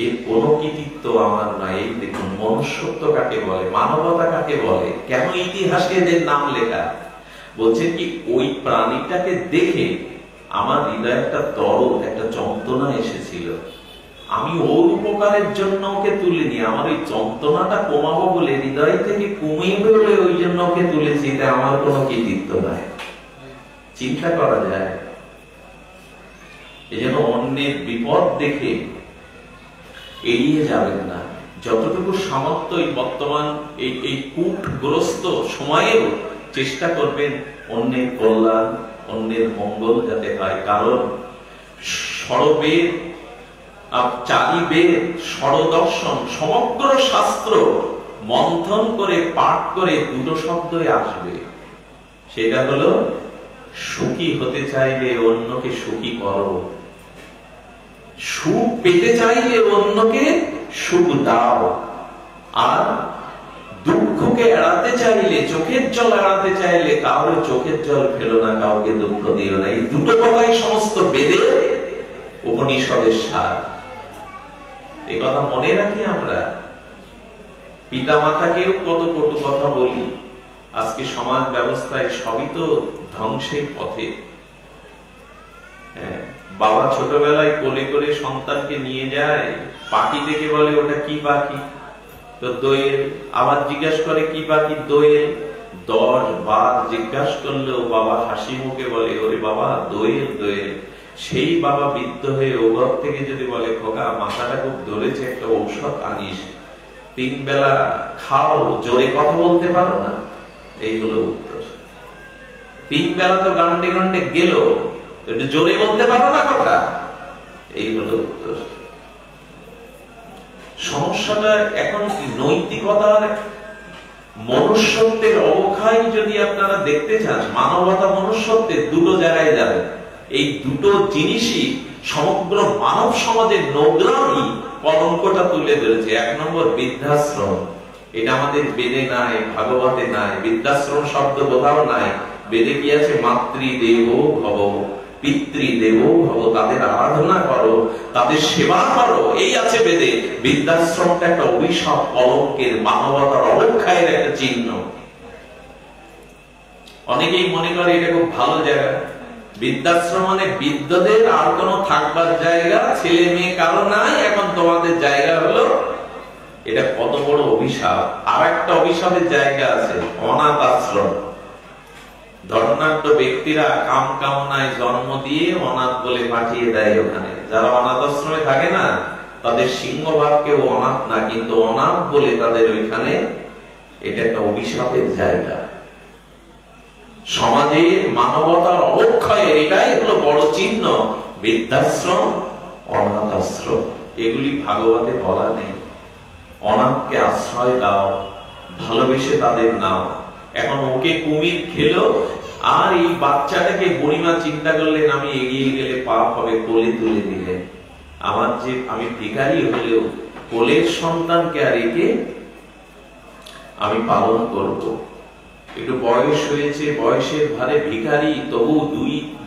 Speaker 1: এর কোন কৃতিত্ব আমার নাই। এই দেখুন মনুষ্যত্ব কাকে বলে, মানবতা কাকে বলে, কেন ইতিহাসে এদের নাম লেখা। বলছে কি ওই প্রাণীটাকে দেখে আমার হৃদয়ে একটা দরদ, একটা যন্ত্রণা এসেছিল। আমি ওর উপকারের জন্য ওকে তুলিনি, আমার ওই যন্ত্রণাটা কমাবো বলে হৃদয় থেকে কমিয়ে বলে ওই জন্য ওকে তুলেছি, এটা আমার কোনো কৃতিত্ব নাই। চিন্তা করা যায়। এই জন্য অন্যের বিপদ দেখে এড়িয়ে যাবেন না। যতটুকু সামর্থ্য এই বর্তমান এই কূটগ্রস্ত সময়েও চেষ্টা করবেন অন্যের কল্যাণ, অন্যের মঙ্গল যাতে হয়। কারণ ষড়বেদ, চারিবেদ, ষড়দর্শন, সমগ্র শাস্ত্র মন্থন করে পাঠ করে দুটো শব্দই আসবে, সেটা হলো সুখী হতে চাইলে অন্যকে সুখী করো, সুখ পেতে চাইলে অন্যকে সুখ দাও, আর দুঃখকে এড়াতে চাইলে, চোখের জল এড়াতে চাইলে কারো চোখের জল ফেলো না, কাউকে দুঃখ দিও না। এই দুটো কথাই সমস্ত বেদের উপনিষদের সার। এই কথা মনে রাখি আমরা। পিতা মাতাকেও কত কটু কথা বলি, আজকে সমাজ ব্যবস্থায় সবই তো ধ্বংসের পথে। বাবা ছোটবেলায় কোলে করে সন্তানকে নিয়ে যায়, পাখি দেখে বলে ওটা কি পাখি, তো দোয়েল। আবার জিজ্ঞাসা করে কি পাখি, দোয়েল। 10 বার জিজ্ঞাসা করলেও বাবা হাসি মুখে বলে ওরে বাবা দোয়েল দোয়েল। সেই বাবা বৃদ্ধ হয়ে ও ঘর থেকে যদি বলে খোকা মাথাটা খুব ধরেছে, একটা ঔষধ আনিস, 3 বেলা খাও, জোরে কথা বলতে পারো না, এই হলো উত্তর। 3 বেলা তো গান্ডে গান্ডে গেল, জোরে বলতে পারো না কথা, এই হলো উত্তর। সমস্যাটা এখন কি নৈতিকতার মনুষ্যত্বের অবক্ষয় যদি আপনারা দেখতে চান, মানবতা মনুষ্যত্বের দুটো জায়গায় যাবেন। এই দুটো জিনিসই সমগ্র মানব সমাজের নোংরামি কলঙ্কটা তুলে ধরেছে। 1 নম্বর বৃদ্ধাশ্রম, এটা আমাদের বেদে নাই, ভাগবতে নাই, বৃদ্ধাশ্রম শব্দ কোথাও নাই। বেদে কি আছে, মাতৃদেব ভব, পিতৃদেব ভব, তাদের আরাধনা করো, তাদের সেবা করো, এই আছে বেদে। বৃদ্ধাশ্রমটা একটা অভিশাপ, কলঙ্কের, মানবতার অবক্ষয়ের একটা চিহ্ন। অনেকেই মনে করে এটা খুব ভালো জায়গা। বৃদ্ধাশ্রম মানে বৃদ্ধদের আর কোনো থাকবার জায়গা, ছেলে মেয়ে কারো নাই, এখন তোমাদের জায়গা হলো। এটা কত বড় অভিশাপ। আর একটা অভিশাপের জায়গা আছে, অনাথ আশ্রম। ধর্মাঢ্য ব্যক্তিরা কাম কামনায় জন্ম দিয়ে অনাথ বলে পাঠিয়ে দেয় ওখানে। যারা অনাথ আশ্রমে থাকে না, তাদের সিংহভাগ কেউ অনাথ না, কিন্তু অনাথ বলে তাদের ওইখানে, এটা একটা অভিশাপের জায়গা। সমাজে মানবতার অবক্ষয়ের এটাই হলো বড় চিহ্ন। বৃদ্ধাশ্রম, অনাথ আশ্রম, এগুলি ভাগবতে বলা নেই। অনাথকে আশ্রয় দাও, ভালোবেসে তাদের নাও। এখন ওকে কুমির খেলো, আর এই বাচ্চাটাকে বুড়িমা চিন্তা করলেন আমি এগিয়ে গেলে পাপ হবে, কোলে তুলে দিলেন। আমার যে আমি ভিখারি হলেও কোলের সন্তানকে আর একে আমি পালন করব। একটু বয়স হয়েছে, বয়সের ভারে ভিখারি, তবু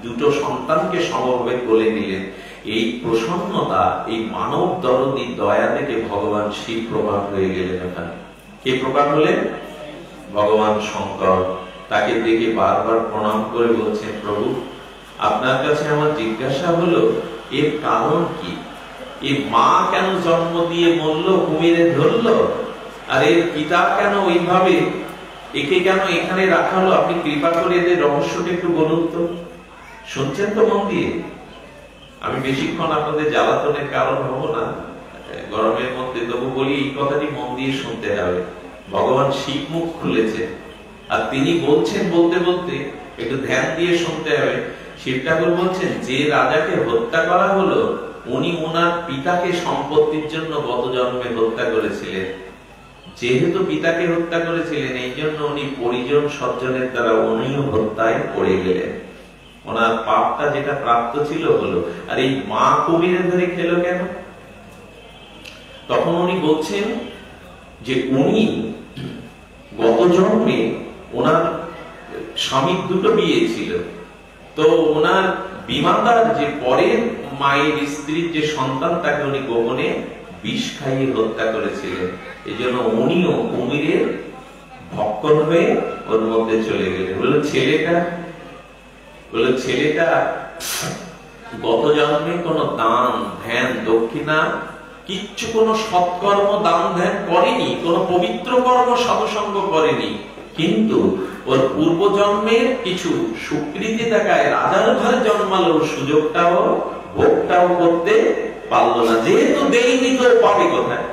Speaker 1: দুটো সন্তানকে সমভাবে কোলে নিলেন। এই প্রসন্নতা, এই মানব দরদি দয়া থেকে ভগবান শিব প্রকাশ হয়ে গেলেন ওখানে। কে প্রকাশ হলেন? ভগবান শঙ্কর। তাকে দেখে বারবার প্রণাম করে বলছেন, প্রভু আপনার কাছে আমার জিজ্ঞাসা হলো এর কারণ কি? এই মা কেন জন্ম দিয়ে মরল, কুমিরে ধরলো, আর এর পিতা কেন ওইভাবে, একে কেন এখানে রাখা হলো? আপনি কৃপা করে এদের রহস্যটা একটু বলুন তো। শুনছেন তো মন দিয়ে? আমি বেশিক্ষণ আপনাদের জ্বালাতনের কারণ হব না গরমের মধ্যে, তবু বলি এই কথাটি মন দিয়ে শুনতে হবে। ভগবান শিব মুখ খুলেছে, আর তিনি বলছেন, বলতে বলতে একটু ধ্যান দিয়ে শুনতে হবে। শিব ঠাকুর বলছেন, যে রাজাকে হত্যা করা হলো উনি ওনার পিতাকে সম্পত্তির জন্য গত জন্মে হত্যা করেছিলেন। যেহেতু পিতাকে হত্যা করেছিলেন, এই জন্য উনি পরিজন সজ্জনের দ্বারা উনিও হত্যায় পড়ে গেলেন। ওনার পাপটা যেটা প্রাপ্ত ছিল হলো। আর এই মা কুমিরে ধরে খেলো কেন? তখন উনি বলছেন যে উনি গত জন্মে ওনার স্বামীর দুটো বিয়ে ছিল, তো ওনার বিমাতার যে পরের মায়ের স্ত্রীর যে সন্তান, তাকে উনি গোপনে বিষ খাইয়ে হত্যা করেছিলেন। এই জন্য উনিও কুমিরের ভক্ষণ হয়ে ওর মধ্যে চলে গেলেন। ছেলেটা গত জন্মে কোনো দান ধ্যান দক্ষিণা কিচ্ছু, কোনো সৎকর্ম দান ধ্যান করেনি, কোনো পবিত্র কর্ম সাধুসঙ্গ করেনি, কিন্তু ওর পূর্ব জন্মের কিছু সুকৃতি দেখায় রাজার ঘরে জন্মালো, সুযোগটাও ভোগটাও করতে পারলো না। যেহেতু দেয়নি তো পাবে কোথায়?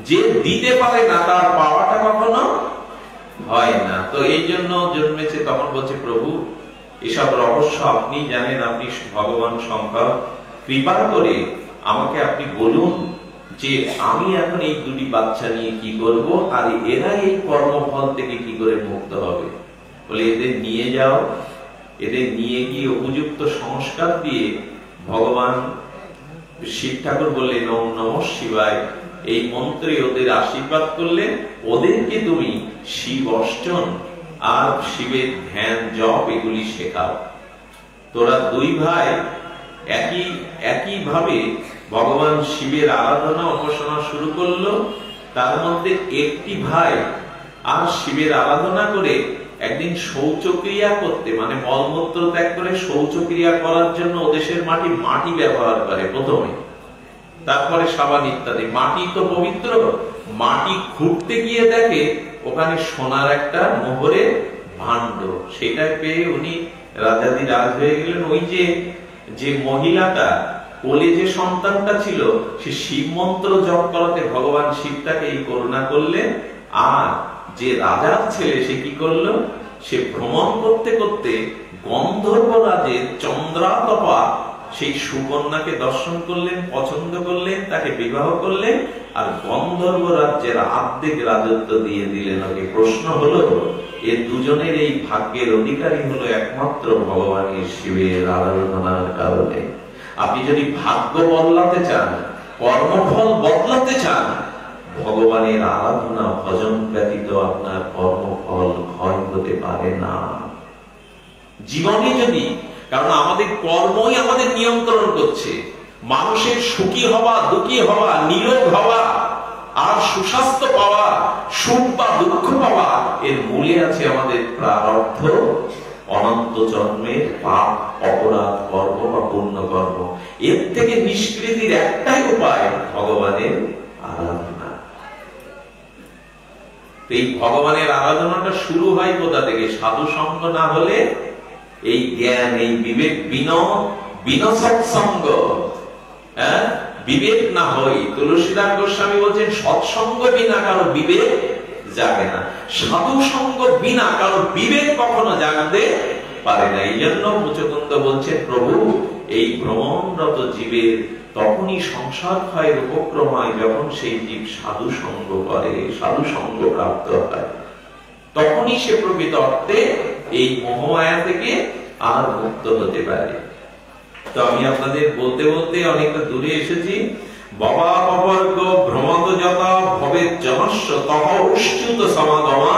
Speaker 1: যে দিতে পারে না তার পাওয়াটা কখনো হয় না। তো এই জন্য জন্মেছে। তখন বলছে, প্রভু এসব রহস্য আপনি জানেন, আপনি ভগবান শঙ্কর, কৃপা করে আমাকে আপনি বলুন যে আমি এখন এই দুটি বাচ্চা নিয়ে কি করব, আর এরা এই কর্মফল থেকে কি করে মুক্ত হবে। বলে এদের নিয়ে যাও, এদের নিয়ে গিয়ে উপযুক্ত সংস্কার দিয়ে ভগবান শিব ঠাকুর বললেন ওম নমঃ শিবায়, এই মন্ত্রে ওদের আশীর্বাদ করলে ওদেরকে তুমি শিব অর্চন আর শিবের ধ্যান জপ এগুলি শেখাও। তোরা দুই ভাই একই ভাবে ভগবান শিবের আরাধনা উপাসনা শুরু করলো। তার মধ্যে একটি ভাই আর শিবের আরাধনা করে একদিন শৌচক্রিয়া করতে, মানে মলমূত্র ত্যাগ করে শৌচক্রিয়া করার জন্য ওদেশের মাটি ব্যবহার করে প্রথমে, তারপরে সাবান ইত্যাদি। মাটি তো পবিত্র, মাটি খুঁড়তে গিয়ে দেখে ওখানে সোনার একটা মোহরের ভাণ্ড, সেটা পেয়ে উনি রাজাদি রাজ হয়ে গেলেন। ওই যে মহিলাটা কোলে যে সন্তানটা ছিল, সে শিব মন্ত্র জপ করাতে ভগবান শিব তাকে এই করুণা করলেন। আর যে রাজার ছেলে সে কি করলো, সে ভ্রমণ করতে করতে গন্ধর্ব রাজের চন্দ্রাতপা সেই সুকন্যাকে দর্শন করলেন, পছন্দ করলেন, তাকে বিবাহ করলেন, আর গন্ধর্ব রাজ্যের অর্ধেক রাজত্ব দিয়ে দিলেন ওকে। প্রশ্ন হলো, এ দুজনের এই ভাগ্যের অধিকারী হলো একমাত্র ভগবানের শিবের আরাধনার কারণে। আপনি যদি ভাগ্য বদলাতে চান, কর্মফল বদলাতে চান, ভগবানের আরাধনা ভজন ব্যতীত আপনার কর্মফল ক্ষয় হতে পারে না জীবনে। যদি, কারণ আমাদের কর্মই আমাদের নিয়ন্ত্রণ করছে। মানুষের সুখী হওয়া, দুঃখী হওয়া, নিরোগ হওয়া আর সুস্বাস্থ্য পাওয়া, সুখ বা দুঃখ পাওয়া, এর মূলে আছে আমাদের প্রারব্ধ, অনন্ত জন্মের পাপ, অপরাধ কর্ম বা পুণ্য কর্ম। এর থেকে নিষ্কৃতির একটাই উপায় ভগবানের আরাধনা। এই ভগবানের আরাধনাটা শুরু হয় কোথা থেকে? সাধু সঙ্গ না হলে, এই জ্ঞান, এই বিবেক বিন সৎসঙ্গ, বিবেক না হই। তুলসীদাস গোস্বামী বলছেন, সৎসঙ্গ বিনা কারো বিবেক জাগে না, সাধু সঙ্গ বিনা কারো বিবেক কখনো জাগতে পারে না। এই জন্য মুচকুন্দ বলছেন, প্রভু এই ভ্রমণরত জীবের তখনই সংসার ক্ষয়ের উপক্রম হয় যখন সেই জীব সাধু সঙ্গ করে, সাধু সঙ্গ প্রাপ্ত হয়, তখনই সে প্রকৃত অর্থে এই মোহমায়া থেকে আর মুক্ত হতে পারে। তো আমি আপনাদের বলতে বলতে অনেকটা দূরে এসেছি। বাবা পবর্গ ভ্রমত যথা ভবে জনস্য তহ উচ্যুত সমাগমা।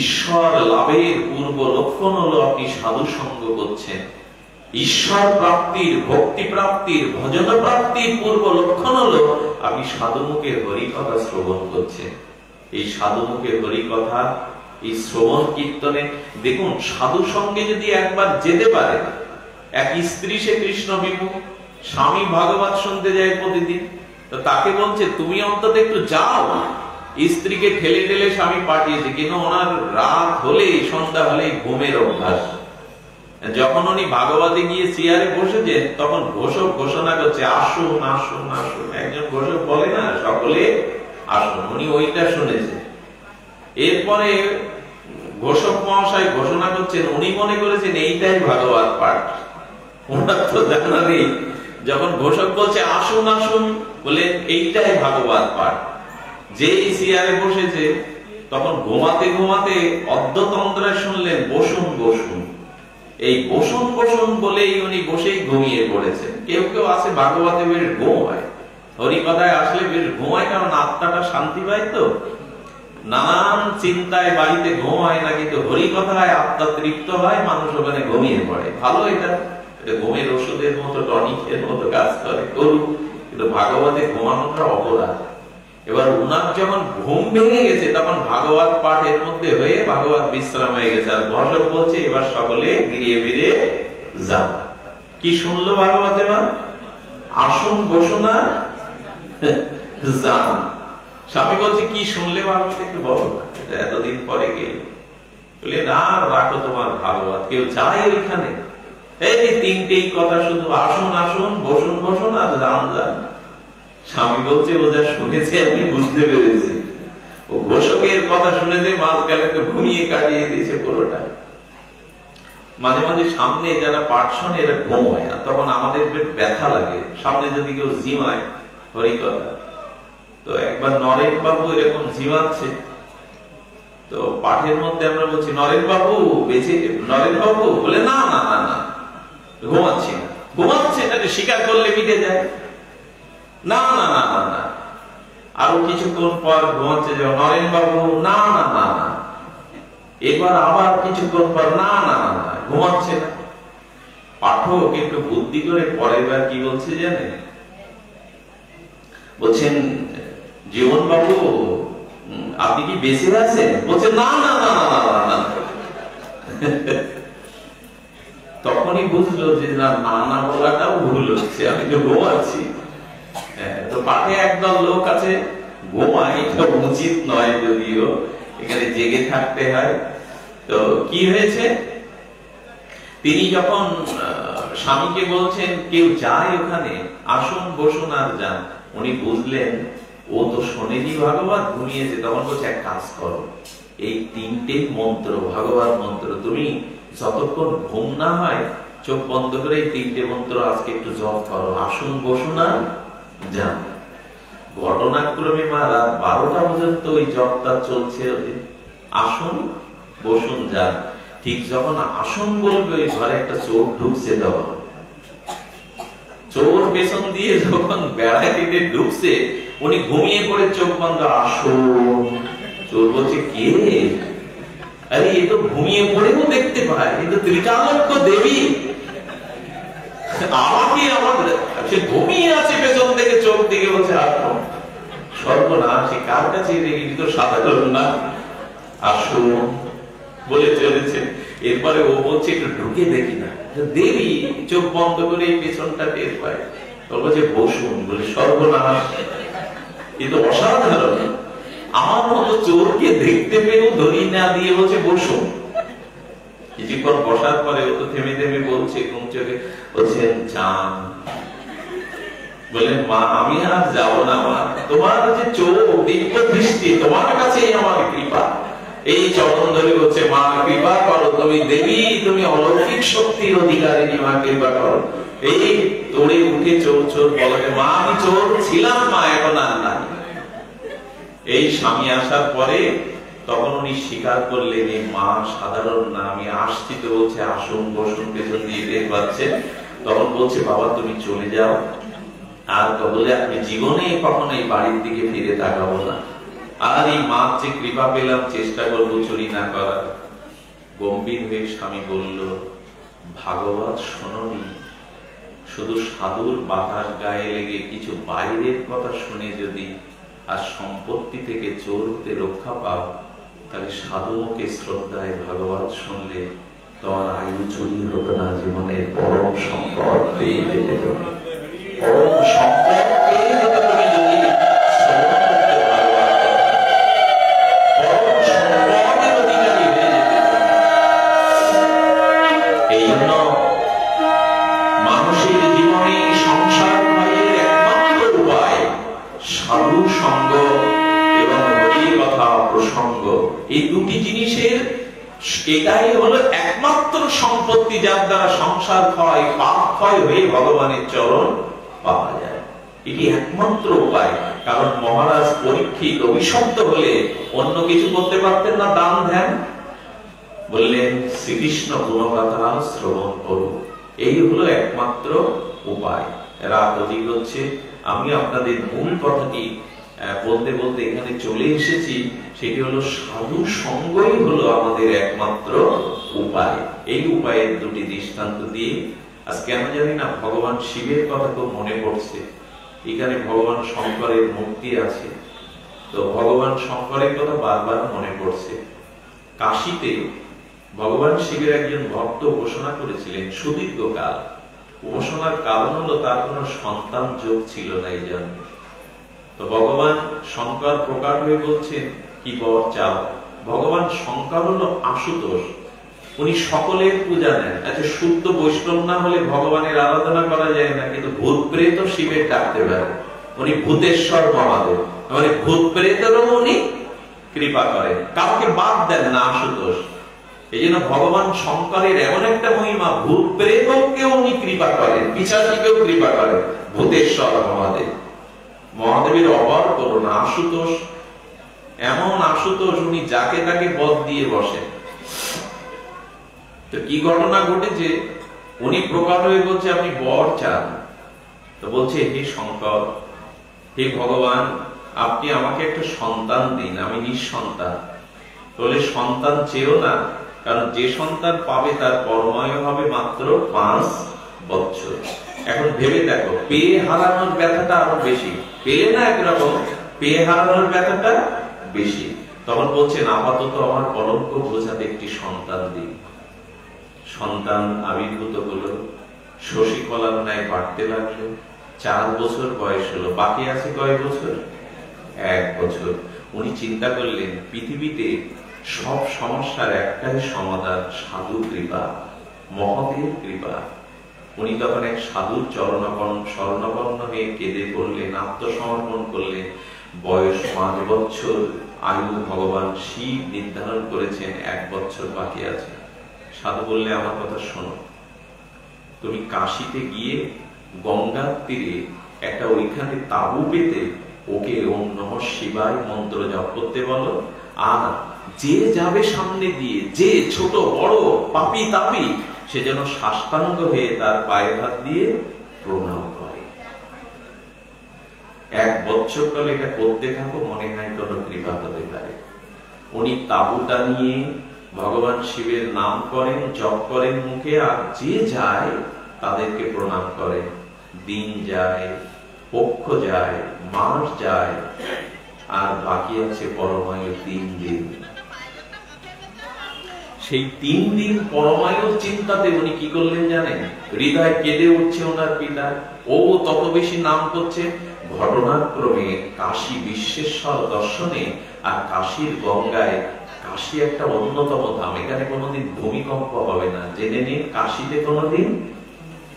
Speaker 1: ঈশ্বর লাভের পূর্ব লক্ষণ হলো আপনি সাধু সঙ্গ করছেন। ঈশ্বর প্রাপ্তির, ভক্তি প্রাপ্তির, ভজন প্রাপ্তির পূর্ব লক্ষণ হলো আপনি সাধুমুখের হরি কথা শ্রবণ করছেন। এই সাধুমুখের হরি কথা, এই শ্রবণ কীর্তনে দেখুন, সাধু সঙ্গে যদি একবার যেতে পারে, এক স্ত্রী সে কৃষ্ণ বিমুখ, স্বামী ভাগবত শুনতে যায় প্রতিদিন, তো তাকে বলছে তুমি অন্তত একটু যাও। স্ত্রীকে ঠেলে ঠেলে স্বামী পাঠিয়েছে, কিন্তু ওনার রাত হলে, সন্ধ্যা হলে ঘুমের অভ্যাস। যখন উনি ভাগবতে গিয়ে চেয়ারে বসেছেন, তখন ঘোষক ঘোষণা করছে, আসুন আসুন আসুন। একজন ঘোষক বলে না, সকলে আসুন, উনি ওইটা শুনেছে। এরপরে ঘোষক মহাশয় ঘোষণা করছেন, উনি মনে করেছেন এইটাই ভাগবত পাঠ, ওনার তো জানা নেই। যখন ঘোষক বলছে আসুন আসুন, বলে এইটাই ভাগবত পাঠ। যেই চেয়ারে বসেছে, তখন ঘুমাতে ঘুমাতে অর্ধতন্ত্রায় শুনলেন বসুন বসুন। এই বসুন বসুন বলেই উনি বসেই ঘুমিয়ে পড়েছেন। কেউ কেউ আছে ভাগবতে বেশ ঘুম হয়, হরিকথায় আসলে বেশ ঘুমায়, কারণ আত্মাটা শান্তি পায়। তো নানান চিন্তায় বাড়িতে ঘুম হয় না, কিন্তু হরিকথায় আত্মা তৃপ্ত হয়, মানুষ ওখানে ঘুমিয়ে পড়ে। ভালো, এটা ঘুমের ওষুধের মতো, টনিকের মতো কাজ করে, করুক, কিন্তু ভাগবতে ঘুমানোটা অপরাধ। এবার উনার যখন ঘুম ভেঙে গেছে, তখন ভাগবত পাঠের মধ্যে হয়ে ভাগবত বিশ্রাম হয়ে গেছে। আর ঘোষক বলছে, এবার সকলে গিয়ে ফিরে যাও। কি শুনলো ভাগবতে? আসুন বসুন আর যান। স্বামী বলছে, কি শুনলে ভাগবত একটু বলো না, এতদিন পরে গেল। বলে, না রাখো তোমার ভাগবত, কেউ যায় ওইখানে? এই তিনটেই কথা শুধু, আসুন আসুন, বসুন বসুন আর যান যান। স্বামী বলছে, ও যা শুনেছে আমি বুঝতে পেরেছি। ও ঘোষকের কথা শুনেছে, মাঝখানে তো ঘুমিয়ে কাটিয়ে দিয়েছে পুরোটা। মাঝে মাঝে সামনে যারা পাঠ শোনে এরা ঘুম হয় না, তখন আমাদের ব্যথা লাগে। সামনে যদি কেউ ঝিমায় হরিকথা, তো একবার নরেন বাবু এরকম ঝিমাচ্ছে, তো পাঠের মধ্যে আমরা বলছি, নরেন বাবু বেঁচে, নরেন বাবু বলে, না না না না ঘুমাচ্ছি না। ঘুমাচ্ছে, এটাকে স্বীকার করলে মিটে যায়। না না না না না, আরো কিছুক্ষণ পর ঘুমাচ্ছে, নরেন বাবু না না না না, এবার আবার কিছুক্ষণ পর না না না না, ঘুমাচ্ছে না। পাঠক একটু বুদ্ধি করে পরের বার কি বলছে জানেন? বলছেন, জীবন বাবু আপনি কি বেঁচে আছেন? বলছে না না না না না না। তখনই বুঝলো যে না না বলাটাও ভুল হচ্ছে, আমি তো ঘুমাচ্ছি। তো পাঠে একদল লোক আছে ঘুমায়, এটা উচিত নয়, যদিও এখানে জেগে থাকতে হয়। তো কি হয়েছে, তিনি যখন স্বামীকে বলছেন কেউ যায় ওখানে, আসুন বসুন আর যান, উনি বুঝলেন ও তো শোনেনি ভাগবত, ঘুমিয়েছে। তখন বলছে এক কাজ করো, এই 3টে মন্ত্র, ভাগবত মন্ত্র, তুমি যতক্ষণ ঘুম না হয় চোখ বন্ধ করে এই 3টে মন্ত্র আজকে একটু জপ করো, আসুন বসুন আর যান। ঘটনাক্রমে মা রাত 12টা পর্যন্ত ওই জপটা চলছে, আসুন বসুন যান। ঠিক যখন আসুন বলবে, ওই ঘরে একটা চোর ঢুকছে। তখন চোর পেছন দিয়ে যখন বেড়ায় দিতে ঢুকছে, উনি ঘুমিয়ে পড়ে চোখ বন্ধ, আসুন। চোর বলছে কে? আরে এ তো ঘুমিয়ে পড়েও দেখতে পায়, কিন্তু ত্রিকালজ্ঞ দেবী আমাকে সে ঘুমিয়ে আছে পেছন থেকে চোখ দিকে বলছে আসুন। সর্বনাশ, কার কাছে রেখে তো সাধারণ না, আসুন বলে চলেছে। এরপরে ও বলছে একটু ঢুকে দেখি না, দেবী চোখ বন্ধ করে এই পেছনটা টের পায়। ও বলছে বসুন, বলে সর্বনাশ, এ তো অসাধারণ। আমার মতো চোরকে দেখতে পেয়েও ধরি না দিয়ে বলছে বসুন। কিছুক্ষণ বসার পরে ও তো থেমে থেমে বলছে, ঘুম চোখে বলছেন যান। বলেন মা আমি আর যাবো না, মা তোমার যে চোখ দিব্য দৃষ্টি, তোমার কাছেই আমার কৃপা। এই চরণ ধরে বলছে মা কৃপা করো, তুমি দেবী, তুমি অলৌকিক শক্তির অধিকারিণী, মা কৃপা করো। এই তোড়ে উঠে চোর চোর বলে, মা আমি চোর ছিলাম মা, এখন আর নাই। এই স্বামী আসার পরে তখন উনি স্বীকার করলেন এই মা সাধারণ না, আমি আসছি। তো বলছে আসুন বসুন, পেছন দিয়ে বের পাচ্ছে। তখন বলছে বাবা তুমি চলে যাও, আর বলে আমি জীবনে কখনো এই বাড়ির দিকে ফিরে তাকাবো না। আর এই মা যে কৃপা পেলাম, চেষ্টা করবো চুরি না করার। গম্ভীর হয়ে স্বামী বলল, ভাগবত শোনি, শুধু সাধুর বাতাস গায়ে লেগে কিছু বাইরের কথা শুনে যদি আর সম্পত্তি থেকে চোর হতে রক্ষা পাও, তাহলে সাধু মুখে শ্রদ্ধায় ভাগবত শুনলে তোমার আয়ু চুরি হতো না, জীবনের পরম সম্পদ পেয়ে যেতে তুমি, পরম সম্পদ পেয়ে যেতে তুমি যদি পরম সম্পদের অধিকারী হয়ে যেতে। এই জন্য মানুষের জীবনে সংসার ভয়ের একমাত্র উপায় সাধু সঙ্গ এবং হরি কথা প্রসঙ্গ। এই দুটি জিনিসের এটাই হলো একমাত্র সম্পত্তি, যার দ্বারা সংসার ক্ষয়, পাপ ক্ষয় হয়ে ভগবানের চরণ পাওয়া যায়। এটি একমাত্র উপায়। কারণ মহারাজ পরীক্ষিত অভিশপ্ত হলে অন্য কিছু করতে পারতেন না, দান ধ্যান, বললেন শ্রীকৃষ্ণ গুণগাথা শ্রবণ করো, এই হলো একমাত্র উপায়। রাত অধিক হচ্ছে, আমি আপনাদের মূল কথাটি বলতে বলতে এখানে চলে এসেছি। সেটি হলো সাধু সঙ্গই হলো আমাদের একমাত্র উপায়। এই উপায়ের দুটি দৃষ্টান্ত দিয়ে আজ কেন জানি না ভগবান শিবের কথা খুব মনে পড়ছে। এখানে ভগবান শঙ্করের মূর্তি আছে, তো ভগবান শঙ্করের কথা বারবার মনে পড়ছে। কাশীতে ভগবান শিবের একজন ভক্ত উপাসনা করেছিলেন সুদীর্ঘকাল। উপাসনার কারণ হলো তার কোনো সন্তান যোগ ছিল না, এই জন্য। তো ভগবান শঙ্কর প্রকার হয়ে বলছেন কি বর চাও। ভগবান শঙ্কর হলো আশুতোষ, উনি সকলের পূজা নেন। আচ্ছা, শুদ্ধ বৈষ্ণব না হলে ভগবানের আরাধনা করা যায় না, কিন্তু ভূত প্রেত শিবের ডাকতে পারে। উনি ভূতেশ্বর মহাদেব, মানে ভূত প্রেতেরও উনি কৃপা করেন, কাউকে বাদ দেন না, আশুতোষ। এই জন্য ভগবান শঙ্করের এমন একটা মহিমা, ভূত প্রেতকেও উনি কৃপা করেন, পিশাচকেও কৃপা করেন। ভূতেশ্বর মহাদেব, মহাদেবের অপার করুণা। আশুতোষ এমন আশুতোষ, উনি যাকে তাকে বধ দিয়ে বসেন। তো কি ঘটনা ঘটেছে, উনি প্রকার হয়ে বলছে আপনি বর চান। তো বলছে হে শঙ্কর, হে ভগবান, আপনি আমাকে একটা সন্তান দিন, আমি নিঃসন্তান। বলে সন্তান চেয়েও না, কারণ যে সন্তান পাবে তার পরমায়ু হবে মাত্র 5 বছর। এখন ভেবে দেখো, পেয়ে হারানোর ব্যথাটা আরো বেশি। পেলে না একরকম, পেয়ে হারানোর ব্যথাটা বেশি। তখন বলছেন আপাতত আমার কলঙ্ক বোঝাতে একটি সন্তান দিন। সন্তান আবির্ভূত হলো, শশীকলার ন্যায় বাড়তে লাগলো, 4 বছর বয়স হলো, বাকি আছে কয় বছর? 1 বছর। উনি চিন্তা করলেন পৃথিবীতে সব সমস্যার একটাই সমাধান, সাধু কৃপা, মহতের কৃপা। উনি তখন এক সাধুর শরণাপন্ন হয়ে কেঁদে পড়লেন, আত্মসমর্পণ করলেন। বয়স 5 বছর, আয়ু ভগবান শিব নির্ধারণ করেছেন 1 বছর বাকি আছে। সাধু বললে আমার কথা শোনো, তুমি কাশীতে গিয়ে গঙ্গার তীরে একটা ওইখানে তাবু পেতে ওকে ওম নমঃ শিবায় মন্ত্র জপ করতে বলো, আর যে যাবে সামনে দিয়ে, যে ছোট বড় পাপী তাপী, সে যেন সাষ্টাঙ্গ হয়ে তার পায়ে হাত দিয়ে প্রণাম করে। 1 বছর কাল এটা করতে থাকো, মনে হয় কোনো কৃপা হতে পারে। উনি তাবুটা নিয়ে ভগবান শিবের নাম করেন, জপ করেন মুখে, আর যে যায় তাদেরকে প্রণাম করেন। দিন যায়, পক্ষ যায়, মাস যায়, আর বাকি আছে পরমায়ু 3 দিন। সেই 3 দিন পরমায়ুর চিন্তাতে উনি কি করলেন জানেন? হৃদয় কেঁদে উঠছে ওনার পিতা, ও তত বেশি নাম করছে। ঘটনাক্রমে কাশী বিশ্বেশ্বর দর্শনে আর কাশীর গঙ্গায়, কাশী একটা অন্যতম ধাম, এখানে কোনোদিন ভূমিকম্প হবে না, জেনে নিন। কাশীতে কোনোদিন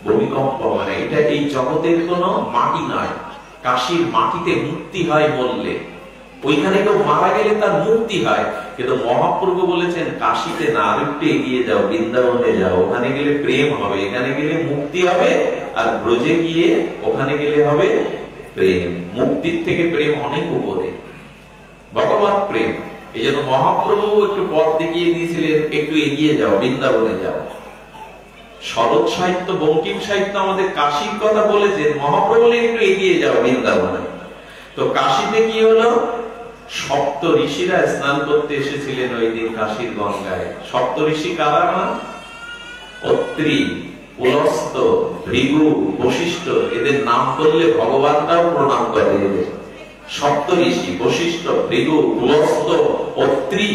Speaker 1: ভূমিকম্প হবে না, এটা এই জগতের কোনো মাটি নয়। কাশীর মাটিতে মুক্তি হয় বললে, ওইখানে কেউ মারা গেলে তার মুক্তি হয়। কিন্তু মহাপ্রভু বলেছেন কাশীতে না, আর একটু এগিয়ে যাও, বৃন্দাবনে যাও, ওখানে গেলে প্রেম হবে, এখানে গেলে মুক্তি হবে, আর ব্রজে গিয়ে ওখানে গেলে হবে প্রেম। মুক্তির থেকে প্রেম অনেক উপরে, ভগবত প্রেম। এই জন্য মহাপ্রভু একটু পথ দেখিয়ে দিয়েছিলেন, একটু এগিয়ে যাও, বৃন্দাবনে যাও। শরৎ সাহিত্য, বঙ্কিম সাহিত্য আমাদের কাশীর কথা বলেছেন, মহাপ্রভু বলে একটু এগিয়ে যাও বৃন্দাবনে। তো কাশীতে কি হলো? সপ্ত ঋষিরা স্নান করতে এসেছিলেন ওই দিন কাশীর গঙ্গায়। সপ্ত ঋষি কারা? না অত্রি, পুলস্ত, ভৃগু, বশিষ্ঠ। এদের নাম করলে ভগবানটাও প্রণাম করে এদের। সপ্ত ঋষি, বশিষ্ঠ, ভৃগু, পুলস্ত, অত্রি,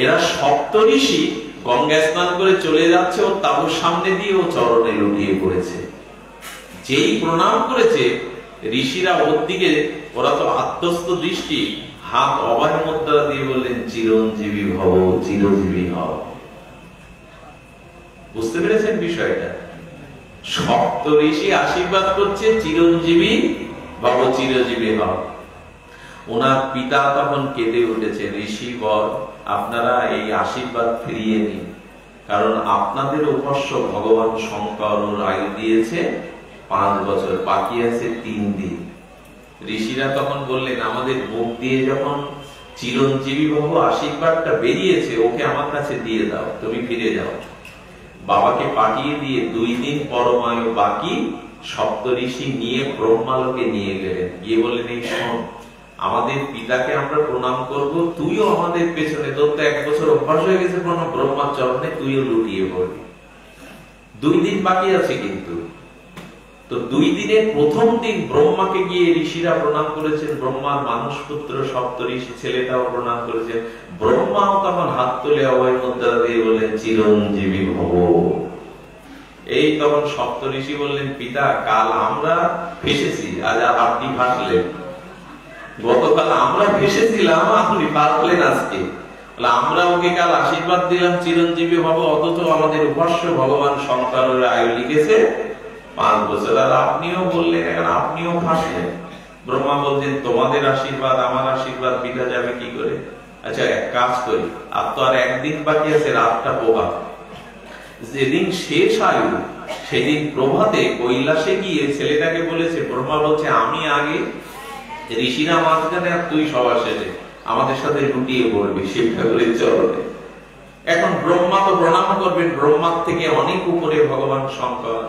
Speaker 1: এরা সপ্ত ঋষি গঙ্গা স্নান করে চলে যাচ্ছে, ও তাবুর সামনে দিয়ে ও চরণে লুটিয়ে পড়েছে। যেই প্রণাম করেছে ঋষিরা ওর দিকে, ওরা তো আত্মস্থ দৃষ্টি, হাত অবায় মুদ্রা দিয়ে বললেন চিরঞ্জীবী ভব, চিরজীবী হও। বুঝতে পেরেছেন বিষয়টা? সপ্ত ঋষি আশীর্বাদ করছে চিরঞ্জীবী ভব, চিরজীবী হও। ওনার পিতা তখন কেঁদে উঠেছে, ঋষিবর আপনারা এই আশীর্বাদ ফিরিয়ে নিন, কারণ আপনাদের উপাস্য ভগবান শঙ্কর আয়ু দিয়েছে 5 বছর, বাকি আছে 3 দিন। ঋষিরা তখন বললেন আমাদের মুখ দিয়ে যখন চিরঞ্জীবী ভব আশীর্বাদটা বেরিয়েছে, ওকে আমার কাছে দিয়ে দাও, তুমি ফিরে যাও। বাবাকে পাঠিয়ে দিয়ে 2 দিন পরমায়ু বাকি, সপ্ত ঋষি নিয়ে ব্রহ্মালোকে নিয়ে গেলেন। গিয়ে বললেন এই শোন, আমাদের পিতাকে আমরা প্রণাম করব, তুইও আমাদের পেছনে, তোর তো 1 বছর অভ্যাস হয়ে গেছে প্রণাম, ব্রহ্মার চরণে তুইও লুটিয়ে পড়বি। 2 দিন বাকি আছে কিন্তু। তো 2 দিনের প্রথম দিন ব্রহ্মাকে গিয়ে ঋষিরা প্রণাম করেছেন, ব্রহ্মার মানস পুত্র সপ্ত ঋষি ছেলেটাও প্রণাম করেছেন। ব্রহ্মাও তখন হাত তুলে অভয় মুদ্রা দিয়ে বললেন চিরঞ্জীবী ভব। এই তখন সপ্ত ঋষি বললেন পিতা, কাল আমরা ফেসেছি, আজ আপনি ভাসলেন। গতকাল আমরা ভেসেছিলাম, আপনি পারলেন আজকে। আমরা ওকে কাল আশীর্বাদ দিলাম চিরঞ্জীবী ভব, অথচ আমাদের উপাস্য ভগবান শঙ্করের আয়ু লিখেছে 5 বছর, আর আপনিও বললেন এখন আপনিও ফাঁসলেন। ব্রহ্মা বলছেন তোমাদের আশীর্বাদ আমার আশীর্বাদ বিটা যাবে কি করে? আচ্ছা এক কাজ করি, আর তো আর 1 দিন বাকি আছে, রাতটা প্রভাত। যেদিন শেষ আয়ু সেদিন প্রভাতে কৈলাসে গিয়ে ছেলেটাকে বলেছে, ব্রহ্মা বলছে আমি আগে, ঋষিরা মাঝখানে, আর তুই সবার শেষে আমাদের সাথে লুটিয়ে পড়বি শিব ঠাকুরের চরণে। এখন ব্রহ্মা তো প্রণাম করবেন, ব্রহ্মার থেকে অনেক উপরে ভগবান শঙ্কর,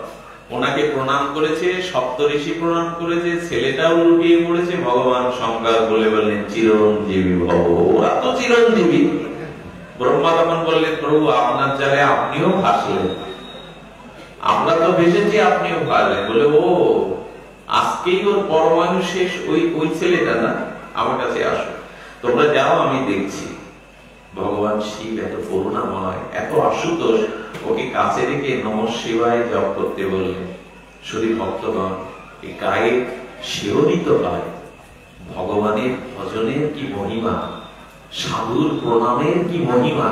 Speaker 1: ওনাকে প্রণাম করেছে, সপ্ত ঋষি প্রণাম করেছে, ছেলেটাও লুটিয়ে পড়েছে। ভগবান শঙ্কর বলে বললেন চিরঞ্জীবী ভব, ওরা তো চিরঞ্জীবী। ব্রহ্মা তখন বললেন প্রভু আপনার জায়গায় আপনিও ভাসলেন, আমরা তো ভেসেছি আপনিও ভাসলেন। বলে ও আজকেই ওর পরমায়ু শেষ, ওই ছেলেটা না, আমার কাছে আসো। তোমরা যাও, আমি দেখছি। ভগবান শিব এত করুণাময়, এত আশুতোষ, ওকে কাছে রেখে নমঃ শিবায় জপ করতে বললেন। শুধু ভক্তগণ এই গায়ে শিহরিত হয়। ভগবানের ভজনের কি মহিমা, সাধুর প্রণামের কি মহিমা।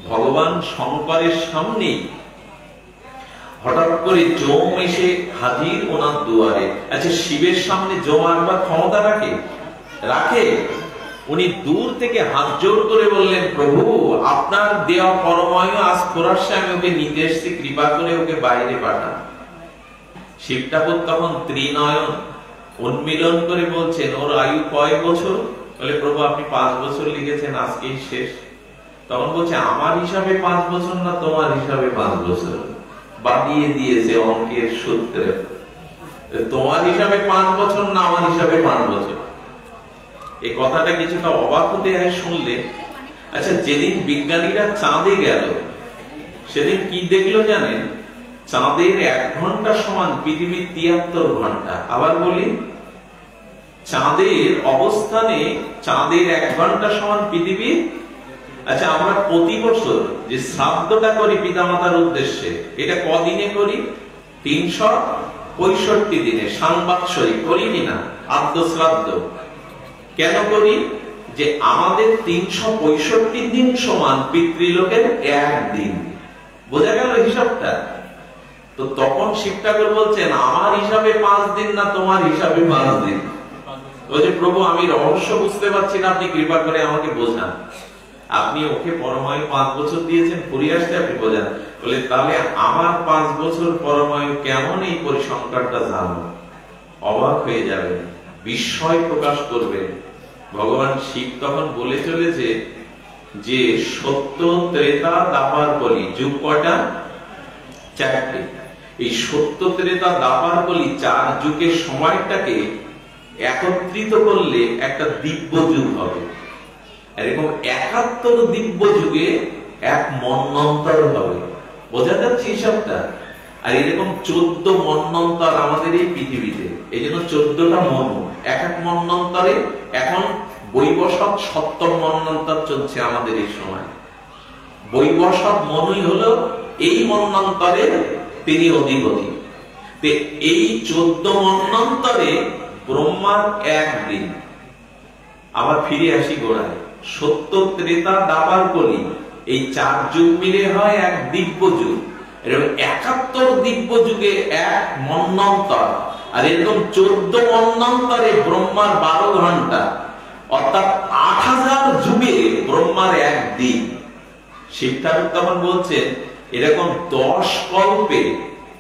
Speaker 1: ভগবান শঙ্করের সামনে হঠাৎ করে জম এসে হাজির ওনার দুয়ারে। আচ্ছা, শিবের সামনে জম আনবার ক্ষমতা রাখে? উনি দূর থেকে হাত জোড় করে বললেন, প্রভু আপনার দেওয়া পরমায়ু আজ খোরাসে আমি ওকে নিতে এসেছি, কৃপা করে ওকে বাইরে পাঠান। শিব ঠাকুর তখন ত্রিনয়ন উন্মিলন করে বলছেন, ওর আয়ু কয় বছর? বলে, প্রভু আপনি 5 বছর লিখেছেন, আজকেই শেষ। তখন বলছে, আমার হিসাবে 5 বছর না, তোমার হিসাবে 5 বছর। বাড়িয়ে দিয়েছে অঙ্কের সূত্রে, তোমার হিসাবে 5 বছর না, আমার হিসাবে 5 বছর। এই কথাটা কিছুটা অবাক হতে হয় শুনলে। আচ্ছা, যেদিন বিজ্ঞানীরা চাঁদে গেল সেদিন কি দেখলো জানেন? চাঁদের 1 ঘন্টা সমান পৃথিবীর 73 ঘন্টা। আবার বলি, চাঁদের অবস্থানে চাঁদের 1 ঘন্টা সমান পৃথিবী। আচ্ছা, আমরা প্রতি বছর যে শ্রাদ্ধটা করি পিতামাতার উদ্দেশ্যে, এটা কদিনে করি? 365 দিনে। সাংবাৎসরিক করিনি না, আদ্য শ্রাদ্ধ। কেন করি? যে আমাদের 365 দিন সমান পিতৃলোকের 1 দিন। বোঝা গেল হিসাবটা? তো তখন শিব ঠাকুর বলছেন, আমার হিসাবে 5 দিন না, তোমার হিসাবে 5 দিন। বলছে, প্রভু আমি রহস্য বুঝতে পারছি না, আপনি কৃপা করে আমাকে বোঝান। আপনি ওকে পরমায়ু 5 বছর দিয়েছেন, ঘুরে আসতে আপনি বোঝান। বলে, তাহলে আমার 5 বছর পরমায়ু কেমন, এই পরিসংখ্যানটা জানো। অবাক হয়ে যাবে, বিস্ময় প্রকাশ করবে। ভগবান শিব তখন বলে চলেছে যে সত্য, ত্রেতা, দ্বাপর কলি যুগ কয়টা? 4টে। এই সত্য, ত্রেতা, দ্বাপর কলি 4 যুগের সময়টাকে একত্রিত করলে একটা দিব্য যুগ হবে। এরকম 71 দিব্য যুগে 1 মন্বন্তর হবে। বোঝা যাচ্ছে হিসাবটা? আর এরকম 14 মন্বন্তর আমাদের এই পৃথিবীতে, এই জন্য 14টা মনু। এক মন্বন্তরে এখন বৈবস্বত 70 মন্বন্তর চলছে আমাদের এই সময়। বৈবস্বত মনুই হলো এই মন্বন্তরে তিনি অধিপতি। এই 14 মন্বন্তরে ব্রহ্মার 1 দিন। আবার ফিরে আসি গোড়ায়, সত্য, ত্রেতা, দ্বাপর কলি এই 4 যুগ মিলে হয় 1 দিব্য যুগ। এরকম 71 দিব্য যুগে 1 মন্বন্তর। আর এরকম 14 মন্বন্তরে ব্রহ্মার 12 ঘন্টা, অর্থাৎ 8000 যুগে ব্রহ্মার 1 দিন। শিব ঠাকুর তখন বলছেন, এরকম 10 কল্পে,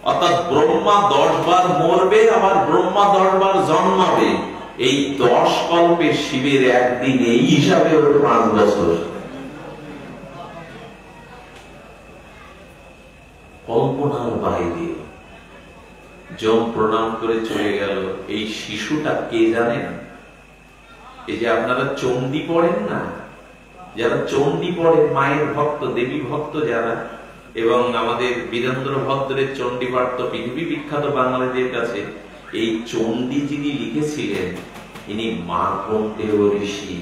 Speaker 1: অর্থাৎ ব্রহ্মা 10 বার মরবে, আবার ব্রহ্মা 10 বার জন্মাবে। এই 10 কল্পে শিবের 1 দিন, এই হিসাবে 5 বছর। কল্পনার বাইরে। যম প্রণাম করে চলে গেল। এই শিশুটা কে জানেন? এই যে আপনারা চণ্ডী পড়েন না, যারা চণ্ডী পড়েন, মায়ের ভক্ত, দেবী ভক্ত যারা, এবং আমাদের বীরেন্দ্র ভদ্রের চণ্ডী পাঠ তো পৃথিবী বিখ্যাত বাঙালিদের কাছে। এই চণ্ডী যিনি লিখেছিলেন, ইনি মার্কণ্ডেয় ঋষি।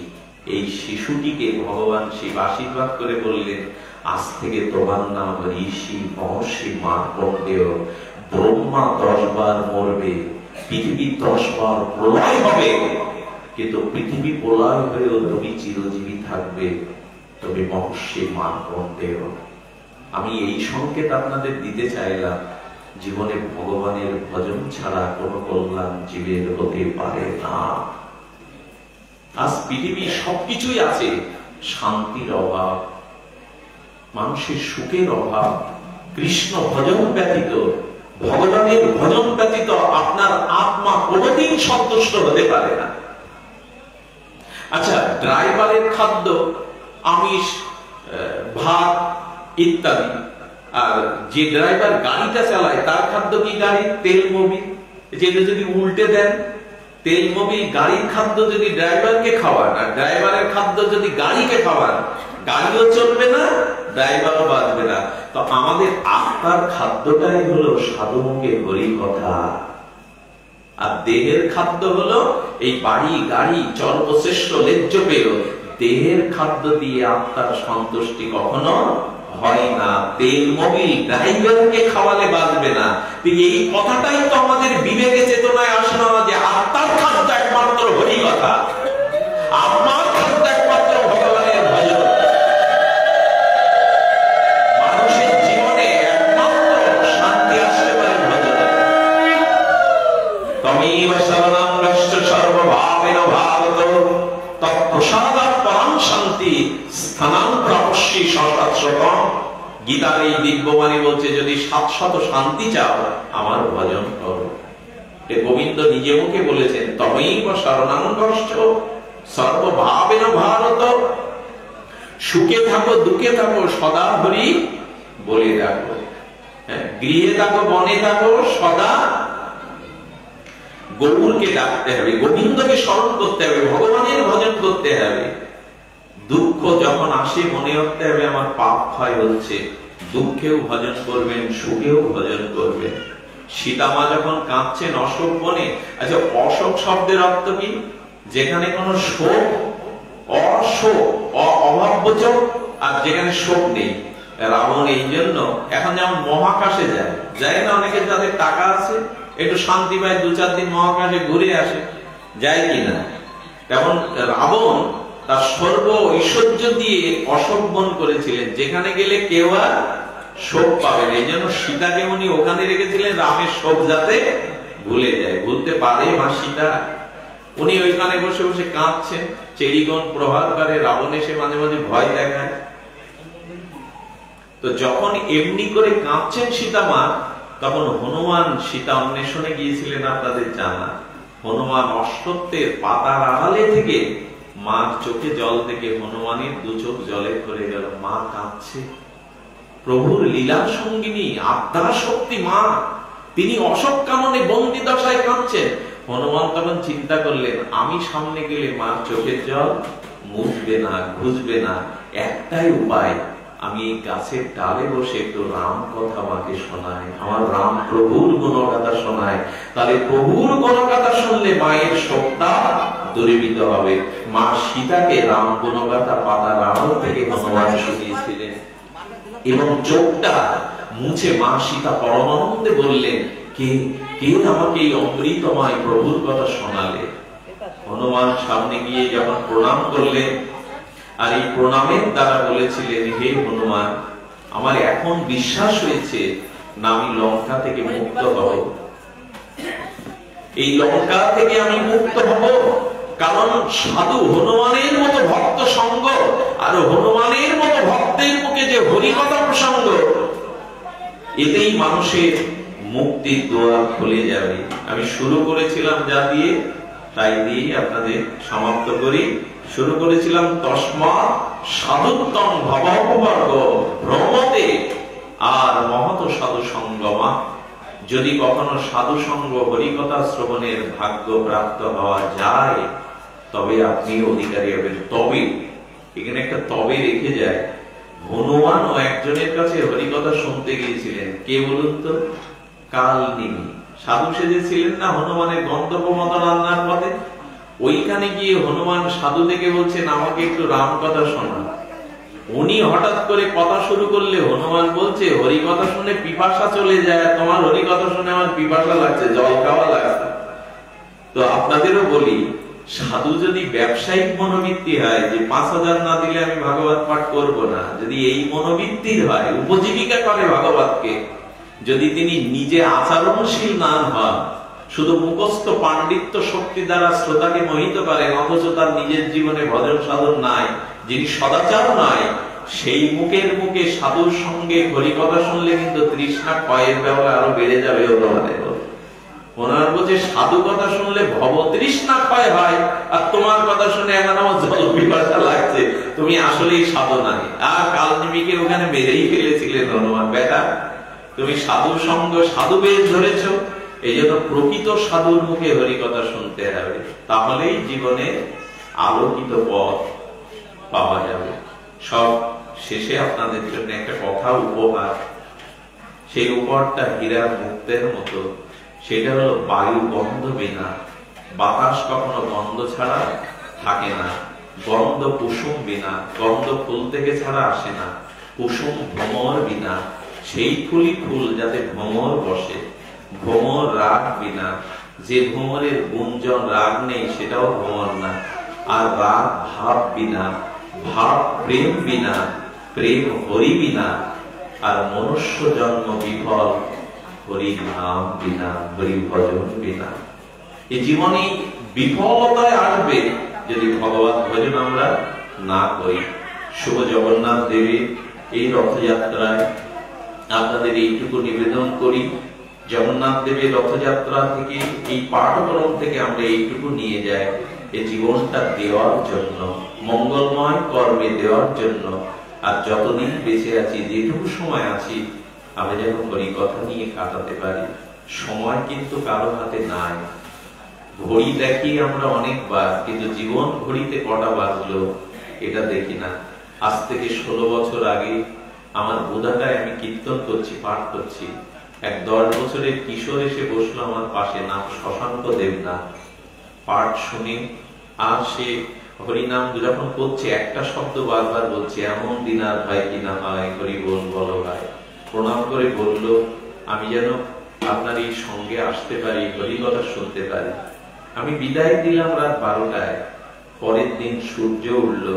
Speaker 1: এই শিশুটিকে ভগবান শিব আশীর্বাদ করে বললেন, আজ থেকে তোমার নাম ঋষি মহর্ষি মার্কণ্ডেয়। ব্রহ্মা 10 বার মরবে, পৃথিবী 10 বার প্রলয় হবে, কিন্তু পৃথিবী প্রলয় হয়েও তুমি চিরজীবী থাকবে, তুমি মহর্ষি মার্কণ্ডেয়। আমি এই সংকেত আপনাদের দিতে চাইলাম, জীবনে ভগবানের ভজন ছাড়া কোনো কল্যাণ জীবের হতে পারে না। আজ পৃথিবী সবকিছুই আছে, শান্তির অভাব, মানুষের সুখের অভাব। কৃষ্ণ ভজন ব্যতীত, ভগবানের ভজন ব্যতীত আপনার আত্মা কোনদিন সন্তুষ্ট হতে পারে না। আচ্ছা, ড্রাইভারের খাদ্য আমিষ, ভাত ইত্যাদি, আর যে ড্রাইভার গাড়িটা চালায় তার খাদ্য কি? গাড়ি তেল মোবিল। যেটা যদি উল্টে দেন, তেল মোবিল গাড়ির খাদ্য যদি ড্রাইভারকে খাওয়ান, আর ড্রাইভারের খাদ্য যদি গাড়িকে খাওয়ান, গাড়িও চলবে না, ড্রাইভারও বাঁচবে না। তো আমাদের আত্মার খাদ্যটাই হলো সাধুমুখে হরি কথা। আর দেহের খাদ্য হলো এই বাড়ি গাড়ি চর্বশ্রেষ্ঠ লেজ্জ পেয়। দেহের খাদ্য দিয়ে আত্মার সন্তুষ্টি কখনো হয় না। তেল মোবিল ড্রাইভারকে খাওয়ালে বাঁচবে না। এই কথাটাই তো আমাদের বিবেকে চেতনায় আসে না যে আত্মার খাদ্য একমাত্র হরি কথা, আপনার খাদ্য একমাত্র ভগবানের ভজন। মানুষের জীবনে একমাত্র শান্তি আসতে পারে ভজনে। তমেব শরণং গচ্ছ সর্বভাবেন ভারত তৎপ্রসাদাৎ পরং শান্তি স্থানাং প্রাপস্যি সহস্রতম। গীতার এই দিব্যবাণী বলছে, যদি 700 শান্তি চাও আমার ভজন করো। গোবিন্দ নিজে মুখে বলেছেন, তমেব শরণং গচ্ছ সর্বভাবেন ভারত। সুখে থাকো দুঃখে থাকো সদা হরি বলে রাখো। গৃহে থাকো বনে থাকো সদা গৌরকে ডাকতে হবে, গোবিন্দকে স্মরণ করতে হবে, ভগবানের ভজন করতে হবে। দুঃখ যখন আসে মনে রাখতে হবে আমার পাপ ক্ষয় হচ্ছে, দুঃখেও ভজন করবেন, সুখেও ভজন করবেন। সীতামা যখন কাঁদছেন অশোক বনে, আচ্ছা অশোক শব্দের অর্থ কি? যেখানে কোনো শোক, অশোক অভাববোচক, আর যেখানে শোক নেই। রাবণ এই জন্য এখন যেমন মহাকাশে যায় না, অনেকে যাদের টাকা আছে একটু শান্তি পায়, 2-4 দিন মহাকাশে ঘুরে আসে, যায় কিনা? তেমন রাবণ তার সর্ব ঐশ্বর্য দিয়ে অশোক বন করেছিলেন, যেখানে গেলে কেউ আর শোক পাবে না। এই জন্য সীতাকে উনি ওখানে রেখেছিলেন, রামের শোক যাতে ভুলে যায়। ভুলতে পারে মা সীতা? উনি ওইখানে বসে বসে কাঁদছেন, চেরিগণ প্রহার করে, রাবণ এসে মাঝে মাঝে ভয় দেখায়। তো যখন এমনি করে কাঁদছেন সীতামা, তখন হনুমান সীতা অন্বেষণে গিয়েছিলেন, আপনাদের জানা। হনুমান অশ্বত্থের পাতার আড়ালে থেকে মার চোখে জল দেখে হনুমানের 2 চোখ জলে ভরে গেল। মা কাঁদছে, প্রভুর লীলার সঙ্গিনী আত্মার শক্তি মা, তিনি অশোক কাননে বন্দী দশায় কাঁদছেন। হনুমান তখন চিন্তা করলেন, আমি সামনে গেলে মার চোখের জল মুছবে না, ঘুষবে না, একটাই উপায়, আমি এই গাছের ডালে বসে একটু রাম কথা মাকে শোনাই, আমার রাম প্রভুর গুণগাথা শোনায়, তাহলে প্রভুর গুণগাথা শুনলে মায়ের শোকটা দূরীভূত হবে। মা সীতাকে রাম গুণগাথা পাতার আড়াল থেকে হনুমান শুনিয়েছিলেন, এবং চোখটা মুছে মা সীতা পরমানন্দে বললেন, কে কে আমাকে এই অমৃতময় প্রভুর কথা শোনালে? হনুমান সামনে গিয়ে যখন প্রণাম করলেন, আর এই প্রণামের দ্বারা বলেছিলেন, হে হনুমান, আমার এখন বিশ্বাস হয়েছে না আমি লঙ্কা থেকে মুক্ত হব। এই লঙ্কা থেকে আমি মুক্ত হব কারণ সাধু হনুমানের মতো ভক্ত সঙ্গ আর হনুমানের মতো ভক্তের মুখে যে হরিকথা প্রসঙ্গ, এতেই মানুষের মুক্তির দ্বার খুলে যাবে। আমি শুরু করেছিলাম যা দিয়ে, তাই দিয়ে আপনাদের সমাপ্ত করি। শুরু করেছিলাম তস্মাৎ সাধুত্তম ভববর্গ ভ্রমতে আর মহৎ সাধু সঙ্গমা। যদি কখনো সাধু সঙ্গ হরিকথা শ্রবণের ভাগ্য প্রাপ্ত হওয়া যায়, তবে আপনি অধিকারী হবেন। তবে এখানে একটা তবে রেখে যায়। হনুমান ও একজনের কাছে হরিকথা শুনতে গিয়েছিলেন, কে বলুন তো? কালনিমি সাধু সেজেছিলেন না হনুমানের গন্তব্য মত রান্নার পথে। ওইখানে গিয়ে হনুমান সাধু থেকে বলছেন, আমাকে একটু রাম কথা শোনা। উনি হঠাৎ করে কথা শুরু করলে হনুমান বলছে, হরিকথা শুনে পিপাসা চলে যায়, তোমার হরিকথা শুনে আমার পিপাসা লাগছে, জল খাওয়া লাগছে। তো আপনাদেরও বলি, সাধু যদি ব্যবসায়িক মনোবৃত্তি হয় যে 5000 না দিলে আমি ভাগবত পাঠ করব না, যদি এই মনোবৃত্তির হয়, উপজীবিকা করে ভাগবতকে, যদি তিনি নিজে আচরণশীল না হন, শুধু মুখস্থ পাণ্ডিত্য শক্তি দ্বারা শ্রোতাকে মোহিত করেন, অথচ তার নিজের জীবনে ভজন সাধন নাই, যিনি সদাচার নাই, সেই মুখের মুখে সাধুর সঙ্গে হরিকথা শুনলে কিন্তু তৃষ্ণা ক্ষয়ের ব্যাপারে আরো বেড়ে যাবে। ওনার বলছে, সাধু কথা শুনলে ভব তৃষ্ণা ক্ষয় হয়, আর তোমার কথা শুনে এখন আমার জল পিপাসা লাগছে, তুমি আসলেই সাধু নাই। আর কালনিমিকে ওখানে মেরেই ফেলেছিলেন হনুমান, বেটা তুমি সাধু সঙ্গ সাধু বেশ ধরেছ। এই জন্য প্রকৃত সাধুর মুখে হরিকথা শুনতে হবে, তাহলেই জীবনে আলোকিত পথ পাওয়া যাবে। সব শেষে আপনাদের জন্য একটা কথা উপহার, সেই উপহারটা হীরার মুক্তের মতো, সেটা হলো বায়ু গন্ধ বিনা। বাতাস কখনো গন্ধ ছাড়া থাকে না। গন্ধ কুসুম বিনা, গন্ধ ফুল থেকে ছাড়া আসে না। কুসুম ভ্রমর বিনা, সেই ফুলই ফুল যাতে ভ্রমর বসে। ভ্রমর রাগ বিনা, যে ভ্রমরের গুঞ্জন রাগ নেই সেটাও ভ্রমর না। আর রাগ ভাব বিনা, ভাব প্রেম বিনা, প্রেম হরি বিনা। আর মনুষ্য জন্ম বিফল হরি নাম বিনা, হরি ভজন বিনা। এই জীবনে বিফলতায় আসবে যদি ভগবান ভজন আমরা না করি। শুভ জগন্নাথ দেবের এই রথযাত্রায় আপনাদের এইটুকু নিবেদন করি, জগন্নাথ দেবের রথযাত্রা থেকে এই পাঠক্রম থেকে আমরা এইটুকু নিয়ে যাই, এই জীবনটা দেওয়ার জন্য, মঙ্গলময় কর্মে দেওয়ার জন্য। আর যতদিন বেঁচে আছি, যেটুকু সময় আছি, আমরা যেন হরি কথা নিয়ে কাটাতে পারি। সময় কিন্তু কারো হাতে নাই। ঘড়ি দেখি আমরা অনেকবার, কিন্তু জীবন ঘড়িতে কটা বাজলো এটা দেখি না। আজ থেকে 16 বছর আগে আমার বোধাটায় আমি কীর্তন করছি, পাঠ করছি। এক 10 বছরের কিশোর এসে বসলো আমার পাশে, নাম শশাঙ্ক দেবনাথ। পাঠ শুনে আর সে হরিনাম যখন করছে একটা শব্দ বারবার বলছে, এমন দিন আর ভাই কিনা হয়, হরি বল বলো ভাই। প্রণাম করে বলল, আমি যেন আপনার এই সঙ্গে আসতে পারি, হরি কথা শুনতে পারি। আমি বিদায় দিলাম রাত 12টায়। পরের দিন সূর্য উঠল,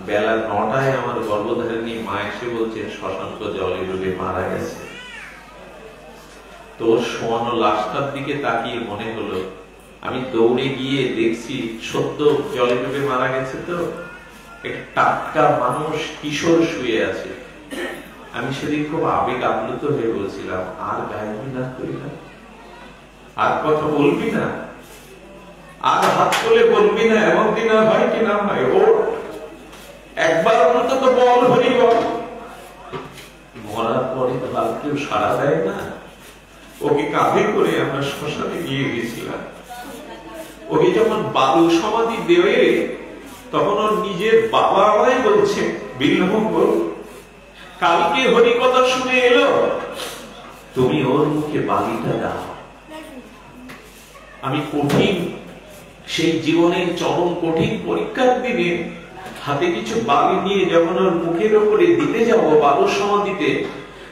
Speaker 1: বেলা 9টায় আমার গর্ভধারিণী মা এসে বলছেন শশাঙ্ক জলে ডুবে মারা গেছে। তোর শোয়ানো লাশটার দিকে তাকিয়ে মনে হলো, আমি দৌড়ে গিয়ে দেখছি সত্য জলে ডুবে মারা গেছে। তো একটা টাটকা মানুষ কিশোর শুয়ে আছে। আমি সেদিন খুব আবেগ আপ্লুত হয়ে বলছিলাম, আর গাইবি না তুই, না আর কথা বলবি না, আর হাত তুলে বলবি না, এমন দিন আর হয় কি না হয়, ও একবার অন্তত বল হরি বল। মরার পরে তো আর কেউ সাড়া দেয় না। ওকে কাঁধে করে আমরা শ্মশানে গিয়ে গেছিলাম। ওকে যখন বালু সমাধি দেবে, তখন ওর নিজের বাবা আমায় বলছে, বিল্লমঙ্গল কালকে হরি কথা শুনে এলো, তুমি ওর মুখে বালিটা দাও। আমি কঠিন সেই জীবনের চরম কঠিন পরীক্ষার দিনে হাতে কিছু বালি নিয়ে যখন ওর মুখের উপরে দিতে যাব বালু সমাধিতে,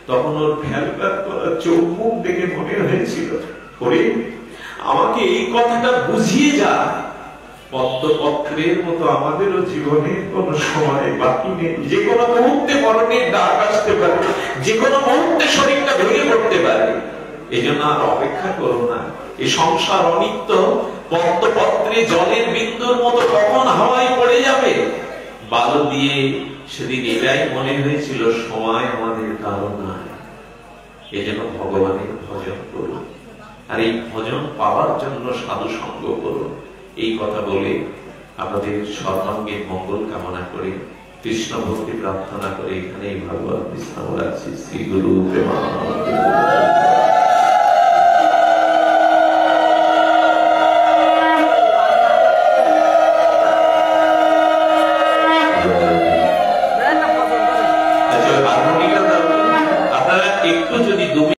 Speaker 1: তখন ওর ফ্যালফ্যাল করা চোখ মুখ দেখে মনে হয়েছিল, হরি আমাকে এই কথাটা বুঝিয়ে যা, পদ্মপত্রের মতো আমাদেরও জীবনে কোন সময় বাকি নেই। যে কোনো মুহূর্তে মরণের ডাক আসতে পারে, যে কোনো মুহূর্তে শরীরটা ভেঙে পড়তে পারে। এই জন্য আর অপেক্ষা করো না। এই সংসার অনিত্য, পদ্মপত্রে জলের বিন্দুর মতো কখন হাওয়ায় পড়ে যাবে। বালু দিয়ে সেদিন এটাই মনে হয়েছিল, সময় আমাদের কারো নাই। এই জন্য ভগবানের ভজন করুন, আর এই ভজন পাওয়ার জন্য সাধু সঙ্গ করুন। এই কথা বলে আমাদের সর্বাঙ্গের মঙ্গল কামনা করে, কৃষ্ণ ভক্তি প্রার্থনা করে এখানেই ভগবত বিশ্রাম রাখছি। শ্রী গুরু প্রেমানন্দ।